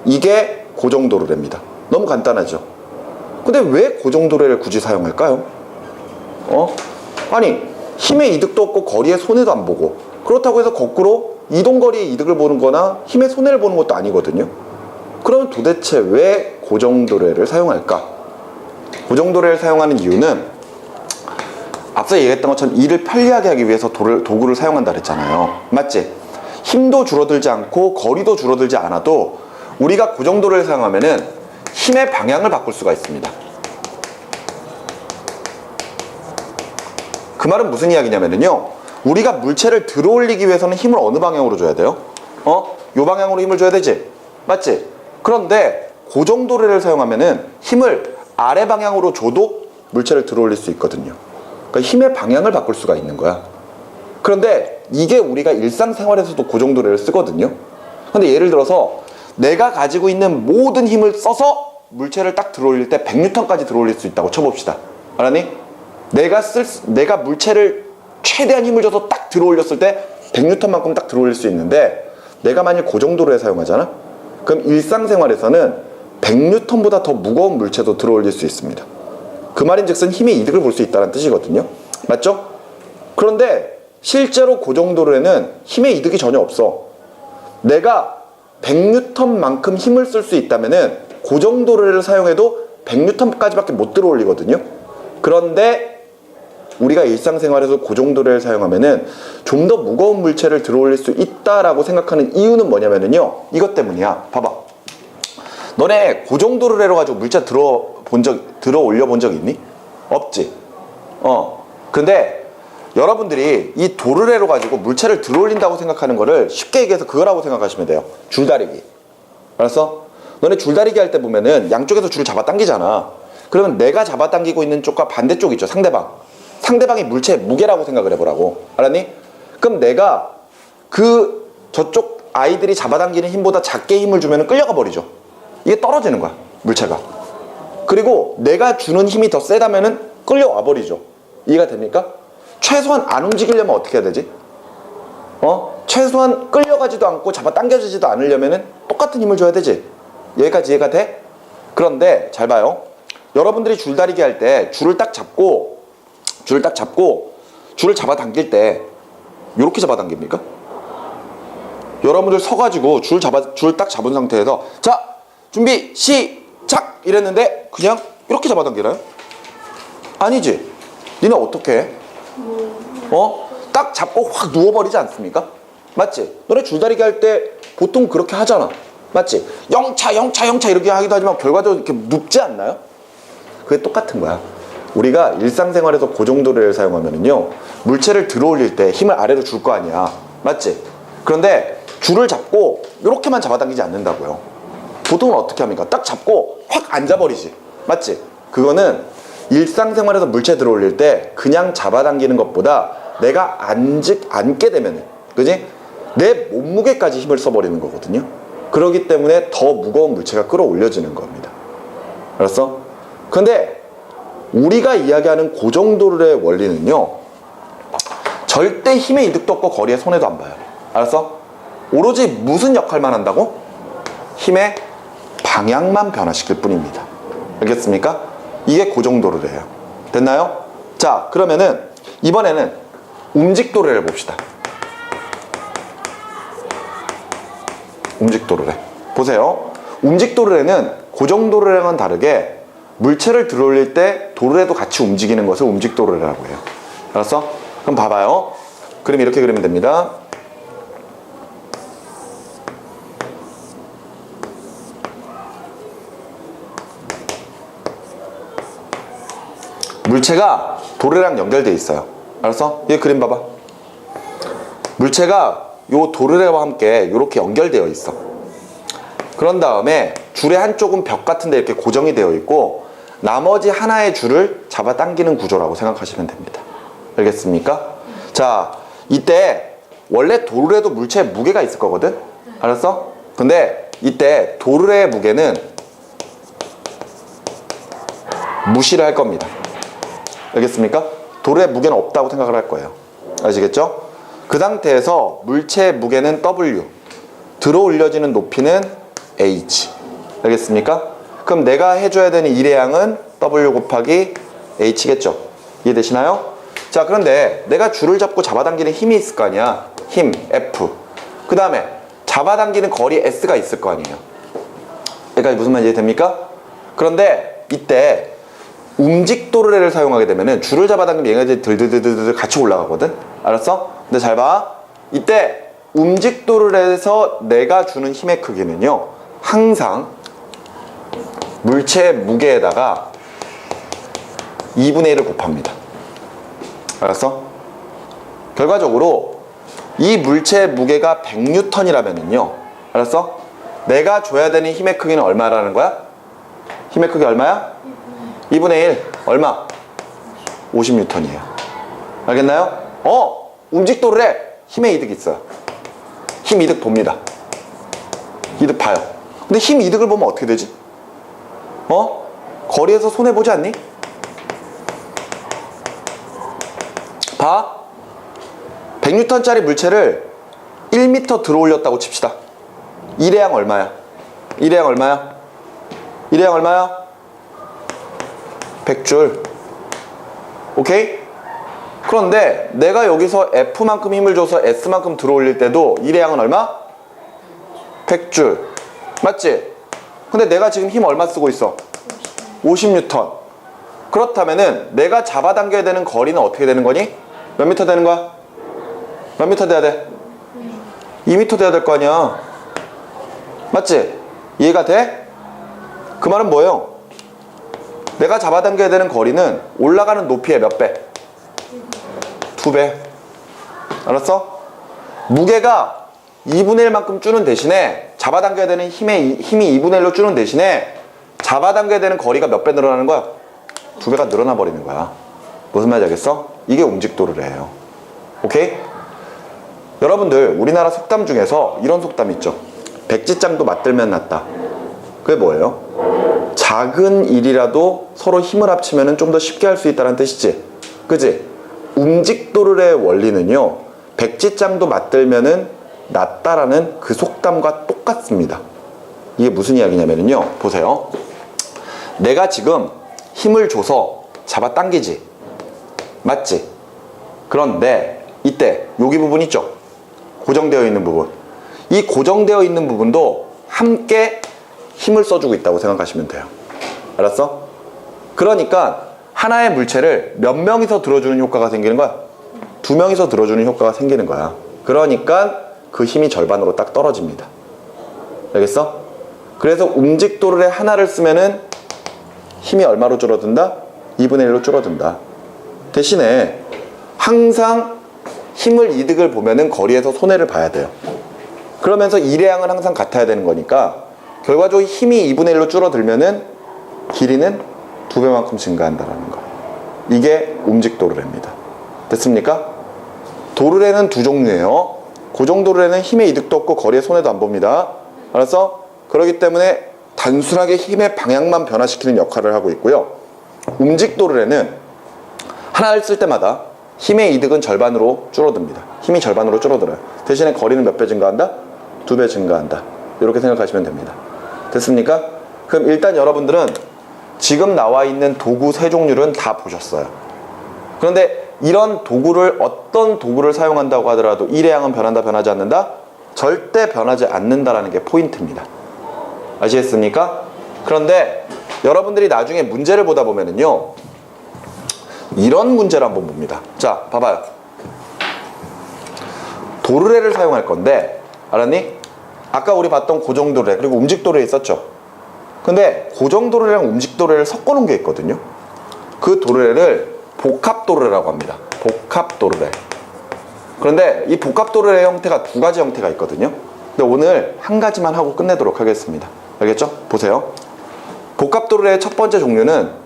이게 고정 도르래입니다. 너무 간단하죠? 근데 왜 고정 도르래를 굳이 사용할까요? 아니, 힘의 이득도 없고 거리의 손해도 안 보고, 그렇다고 해서 거꾸로 이동거리의 이득을 보는 거나 힘의 손해를 보는 것도 아니거든요. 그러면 도대체 왜 고정도래를 사용할까? 고정도래를 사용하는 이유는 앞서 얘기했던 것처럼 일을 편리하게 하기 위해서 도구를 사용한다 그랬잖아요. 맞지? 힘도 줄어들지 않고 거리도 줄어들지 않아도 우리가 고정도래를 사용하면은 힘의 방향을 바꿀 수가 있습니다. 그 말은 무슨 이야기냐면요, 우리가 물체를 들어 올리기 위해서는 힘을 어느 방향으로 줘야 돼요? 요 방향으로 힘을 줘야 되지? 맞지? 그런데 고정도래를 사용하면은 힘을 아래 방향으로 줘도 물체를 들어 올릴 수 있거든요. 그러니까 힘의 방향을 바꿀 수가 있는 거야. 그런데 이게 우리가 일상생활에서도 고정도래를 쓰거든요. 근데 예를 들어서 내가 가지고 있는 모든 힘을 써서 물체를 딱 들어 올릴 때 100N까지 들어 올릴 수 있다고 쳐봅시다. 알았니? 내가 물체를 최대한 힘을 줘서 딱 들어 올렸을 때 100N만큼 딱 들어 올릴 수 있는데, 내가 만약 고정도래를 사용하잖아? 그럼 일상생활에서는 100N보다 더 무거운 물체도 들어 올릴 수 있습니다. 그 말인즉슨 힘의 이득을 볼 수 있다는 뜻이거든요. 맞죠? 그런데 실제로 고정도래는 힘의 이득이 전혀 없어. 내가 100N만큼 힘을 쓸 수 있다면은 고정도래를 사용해도 100N까지밖에 못 들어 올리거든요. 그런데 우리가 일상생활에서 고정도래를 사용하면은 좀 더 무거운 물체를 들어 올릴 수 있다라고 생각하는 이유는 뭐냐면요, 이것 때문이야. 봐봐. 너네 고정도래로 가지고 물체 들어 올려 본 적 있니? 없지. 근데 여러분들이 이 도르래로 가지고 물체를 들어 올린다고 생각하는 거를 쉽게 얘기해서 그거라고 생각하시면 돼요. 줄다리기. 알았어? 너네 줄다리기 할 때 보면은 양쪽에서 줄을 잡아 당기잖아. 그러면 내가 잡아 당기고 있는 쪽과 반대쪽 있죠, 상대방이 물체의 무게라고 생각을 해보라고. 알았니? 그럼 내가 저쪽 아이들이 잡아당기는 힘보다 작게 힘을 주면 끌려가 버리죠. 이게 떨어지는 거야, 물체가. 그리고 내가 주는 힘이 더 세다면은 끌려와 버리죠. 이해가 됩니까? 최소한 안 움직이려면 어떻게 해야 되지? 최소한 끌려가지도 않고 잡아당겨지지도 않으려면은 똑같은 힘을 줘야 되지. 여기까지 이해가 돼? 그런데 잘 봐요. 여러분들이 줄다리기 할 때 줄을 딱 잡고 줄을 잡아당길 때 이렇게 잡아당깁니까? 여러분들 서가지고 줄 딱 잡은 상태에서 자, 준비 시작 이랬는데 그냥 이렇게 잡아당기나요? 아니지. 니네 어떻게 해? 딱 잡고 확 누워버리지 않습니까? 맞지? 너네 줄다리기 할 때 보통 그렇게 하잖아. 맞지? 영차 이렇게 하기도 하지만 결과적으로 이렇게 눕지 않나요? 그게 똑같은 거야. 우리가 일상생활에서 고정도래를 사용하면요, 물체를 들어 올릴 때 힘을 아래로 줄 거 아니야. 맞지? 그런데 줄을 잡고 이렇게만 잡아당기지 않는다고요. 보통은 어떻게 합니까? 딱 잡고 확 앉아버리지. 맞지? 그거는 일상생활에서 물체 들어 올릴 때 그냥 잡아당기는 것보다 내가 앉게 되면은, 그지? 내 몸무게까지 힘을 써버리는 거거든요. 그렇기 때문에 더 무거운 물체가 끌어올려지는 겁니다. 알았어? 근데 우리가 이야기하는 고정도래의 원리는요, 절대 힘의 이득도 없고 거리의 손해도 안 봐요. 알았어? 오로지 무슨 역할만 한다고? 힘의 방향만 변화시킬 뿐입니다. 알겠습니까? 이게 고정도래예요. 됐나요? 자, 그러면은 이번에는 움직도래를 봅시다. 움직도래. 보세요. 움직도래는 고정도래랑은 다르게 물체를 들어 올릴 때 도르래도 같이 움직이는 것을 움직도르래라고 해요. 알았어? 그럼 봐봐요. 그림 이렇게 그리면 됩니다. 물체가 도르래랑 연결돼 있어요. 알았어? 이 그림 봐봐. 물체가 요 도르래와 함께 이렇게 연결되어 있어. 그런 다음에 줄의 한쪽은 벽 같은 데 이렇게 고정이 되어 있고 나머지 하나의 줄을 잡아당기는 구조라고 생각하시면 됩니다. 알겠습니까? 자, 이때 원래 도르래도 물체에 무게가 있을 거거든? 알았어? 근데 이때 도르래의 무게는 무시를 할 겁니다. 알겠습니까? 도르래의 무게는 없다고 생각을 할 거예요. 아시겠죠? 그 상태에서 물체의 무게는 W, 들어 올려지는 높이는 H. 알겠습니까? 그럼 내가 해줘야 되는 일의 양은 W 곱하기 H겠죠? 이해되시나요? 자, 그런데 내가 줄을 잡고 잡아당기는 힘이 있을 거 아니야. 힘, F. 그 다음에 잡아당기는 거리 S가 있을 거 아니에요. 여기까지 무슨 말인지 이해됩니까? 그런데 이때 움직도르래를 사용하게 되면은 줄을 잡아당기면 얘가 이제 들들들들 같이 올라가거든? 알았어? 근데 잘 봐. 이때 움직도르래에서 내가 주는 힘의 크기는요, 항상 물체의 무게에다가 2분의 1을 곱합니다. 알았어? 결과적으로 이 물체의 무게가 100N이라면은요, 알았어? 내가 줘야 되는 힘의 크기는 얼마라는 거야? 힘의 크기 얼마야? 2분의 1 얼마? 50N이에요. 알겠나요? 움직도르래 힘의 이득이 있어요. 힘 이득 봅니다. 이득 봐요. 근데 힘 이득을 보면 어떻게 되지? 거리에서 손해보지 않니? 봐. 100N짜리 물체를 1m 들어 올렸다고 칩시다. 1의 양 얼마야? 1의 양 얼마야? 1의 양 얼마야? 100줄. 오케이? 그런데 내가 여기서 F만큼 힘을 줘서 S만큼 들어 올릴 때도 1의 양은 얼마? 100줄. 맞지? 근데 내가 지금 힘 얼마 쓰고 있어? 50N. 그렇다면은 내가 잡아당겨야 되는 거리는 어떻게 되는 거니? 몇 미터 되는 거야? 몇 미터 돼야 돼? 2미터 돼야 될 거 아니야. 맞지? 이해가 돼? 그 말은 뭐예요? 내가 잡아당겨야 되는 거리는 올라가는 높이의 몇 배? 2배. 알았어? 무게가 2분의 1만큼 주는 대신에 잡아당겨야 되는 힘이 2분의 1로 주는 대신에 잡아당겨야 되는 거리가 몇 배 늘어나는 거야? 2배가 늘어나 버리는 거야. 무슨 말인지 알겠어? 이게 움직도르래예요. 오케이? 여러분들 우리나라 속담 중에서 이런 속담 있죠. 백지장도 맞들면 낫다. 그게 뭐예요? 작은 일이라도 서로 힘을 합치면 좀 더 쉽게 할 수 있다는 뜻이지. 그지? 움직도르래의 원리는요, 백지장도 맞들면은 낫다라는 그 속담과 똑같습니다. 이게 무슨 이야기냐면요, 보세요. 내가 지금 힘을 줘서 잡아당기지. 맞지? 그런데 이때 여기 부분 있죠? 고정되어 있는 부분. 이 고정되어 있는 부분도 함께 힘을 써주고 있다고 생각하시면 돼요. 알았어? 그러니까 하나의 물체를 몇 명이서 들어주는 효과가 생기는 거야? 2명이서 들어주는 효과가 생기는 거야. 그러니까 그 힘이 절반으로 딱 떨어집니다. 알겠어? 그래서 움직도르래 하나를 쓰면은 힘이 얼마로 줄어든다? 2분의 1로 줄어든다. 대신에 항상 힘을 이득을 보면은 거리에서 손해를 봐야 돼요. 그러면서 일의 양은 항상 같아야 되는 거니까 결과적으로 힘이 2분의 1로 줄어들면은 길이는 2배만큼 증가한다는 거예요. 이게 움직도르래입니다. 됐습니까? 도르래는 두 종류예요. 고정도르래는 힘의 이득도 없고 거리에 손해도 안 봅니다. 알았어? 그렇기 때문에 단순하게 힘의 방향만 변화시키는 역할을 하고 있고요. 움직도르래는 하나를 쓸 때마다 힘의 이득은 절반으로 줄어듭니다. 힘이 절반으로 줄어들어요. 대신에 거리는 몇 배 증가한다? 2배 증가한다. 이렇게 생각하시면 됩니다. 됐습니까? 그럼 일단 여러분들은 지금 나와 있는 도구 세 종류는 다 보셨어요. 그런데 이런 도구를 어떤 도구를 사용한다고 하더라도 일의 양은 변한다, 변하지 않는다? 절대 변하지 않는다라는 게 포인트입니다. 아시겠습니까? 그런데 여러분들이 나중에 문제를 보다 보면은요, 이런 문제를 한번 봅니다. 자, 봐봐요. 도르래를 사용할 건데, 알았니? 아까 우리 봤던 고정도르래 그리고 움직도르래 있었죠. 근데 고정도르래랑 움직도르래를 섞어 놓은 게 있거든요. 그 도르래를 복합도르래라고 합니다. 복합도르래. 그런데 이 복합도르래 형태가 두 가지 형태가 있거든요. 근데 오늘 한 가지만 하고 끝내도록 하겠습니다. 알겠죠? 보세요. 복합도르래의 첫 번째 종류는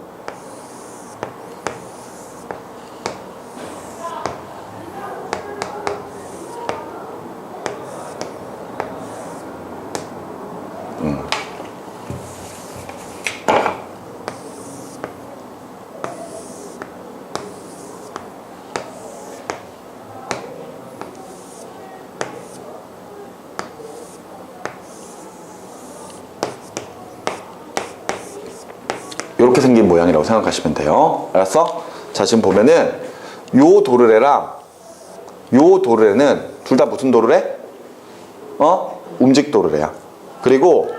이렇게 생긴 모양이라고 생각하시면 돼요. 알았어? 자, 지금 보면은 요 도르래랑 요 도르래는 둘 다 무슨 도르래? 움직 도르래야. 그리고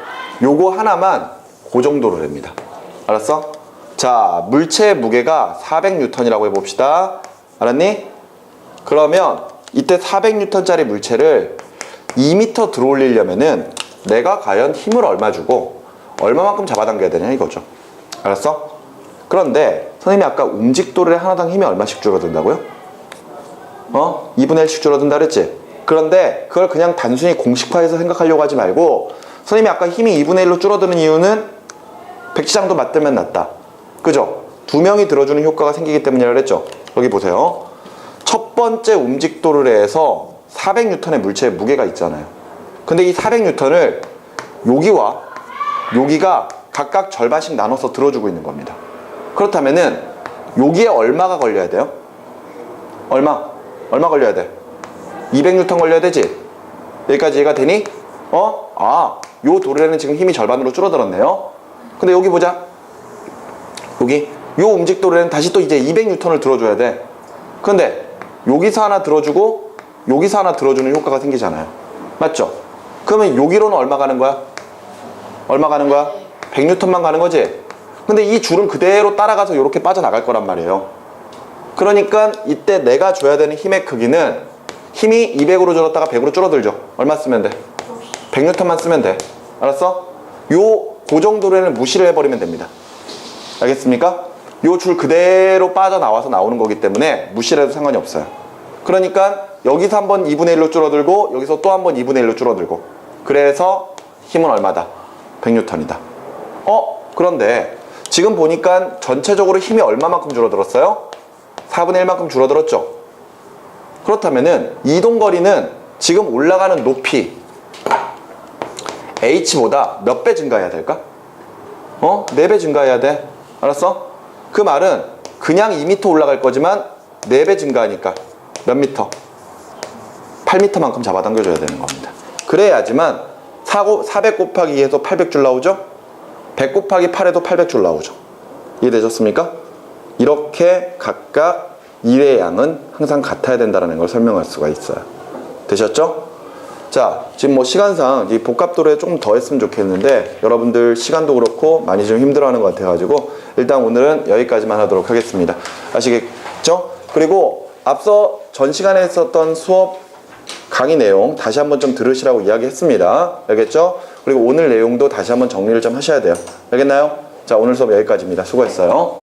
요거 하나만 고정 도르래입니다. 알았어? 자, 물체의 무게가 400N이라고 해봅시다. 알았니? 그러면 이때 400N짜리 물체를 2m 들어올리려면은 내가 과연 힘을 얼마 주고 얼마만큼 잡아당겨야 되냐 이거죠. 알았어? 그런데 선생님이 아까 움직 도르래 하나당 힘이 얼마씩 줄어든다고요? 2분의 1씩 줄어든다 그랬지? 그런데 그걸 그냥 단순히 공식화해서 생각하려고 하지 말고 선생님이 아까 힘이 2분의 1로 줄어드는 이유는 백지장도 맞들면 낫다. 그죠? 두 명이 들어주는 효과가 생기기 때문이라고 그랬죠? 여기 보세요. 첫 번째 움직 도르래에서 400N의 물체의 무게가 있잖아요. 근데 이 400N을 여기와 여기가 각각 절반씩 나눠서 들어주고 있는 겁니다. 그렇다면은 여기에 얼마가 걸려야 돼요? 얼마 걸려야 돼? 200N 걸려야 되지? 여기까지 이해가 되니? 요 도르래는 지금 힘이 절반으로 줄어들었네요. 근데 여기 보자. 여기 요 움직 도르래는 다시 또 이제 200N을 들어줘야 돼. 근데 여기서 하나 들어주고 여기서 하나 들어주는 효과가 생기잖아요. 맞죠? 그러면 여기로는 얼마 가는 거야? 100N만 가는 거지? 근데 이 줄은 그대로 따라가서 이렇게 빠져나갈 거란 말이에요. 그러니까 이때 내가 줘야 되는 힘의 크기는 힘이 200으로 줄었다가 100으로 줄어들죠. 얼마 쓰면 돼? 100N만 쓰면 돼. 알았어? 요 고정 도르래는 무시를 해버리면 됩니다. 알겠습니까? 요 줄 그대로 빠져나와서 나오는 거기 때문에 무시를 해도 상관이 없어요. 그러니까 여기서 한번 2분의 1로 줄어들고 여기서 또 한번 2분의 1로 줄어들고 그래서 힘은 얼마다? 100N이다. 그런데 지금 보니까 전체적으로 힘이 얼마만큼 줄어들었어요? 4분의 1만큼 줄어들었죠? 그렇다면은 이동거리는 지금 올라가는 높이 h보다 몇 배 증가해야 될까? 4배 증가해야 돼. 알았어? 그 말은 그냥 2m 올라갈 거지만 4배 증가하니까 몇 미터? 8m만큼 잡아당겨줘야 되는 겁니다. 그래야지만 400 곱하기 2에서 800줄 나오죠? 100 곱하기 8에도 800줄 나오죠. 이해되셨습니까? 이렇게 각각 2의 양은 항상 같아야 된다는 걸 설명할 수가 있어요. 되셨죠? 자, 지금 뭐 시간상 이 복합도로에 조금 더 했으면 좋겠는데 여러분들 시간도 그렇고 많이 좀 힘들어하는 것 같아가지고 일단 오늘은 여기까지만 하도록 하겠습니다. 아시겠죠? 그리고 앞서 전 시간에 했었던 수업 강의 내용 다시 한번 좀 들으시라고 이야기했습니다. 알겠죠? 그리고 오늘 내용도 다시 한번 정리를 좀 하셔야 돼요. 알겠나요? 자, 오늘 수업 여기까지입니다. 수고했어요.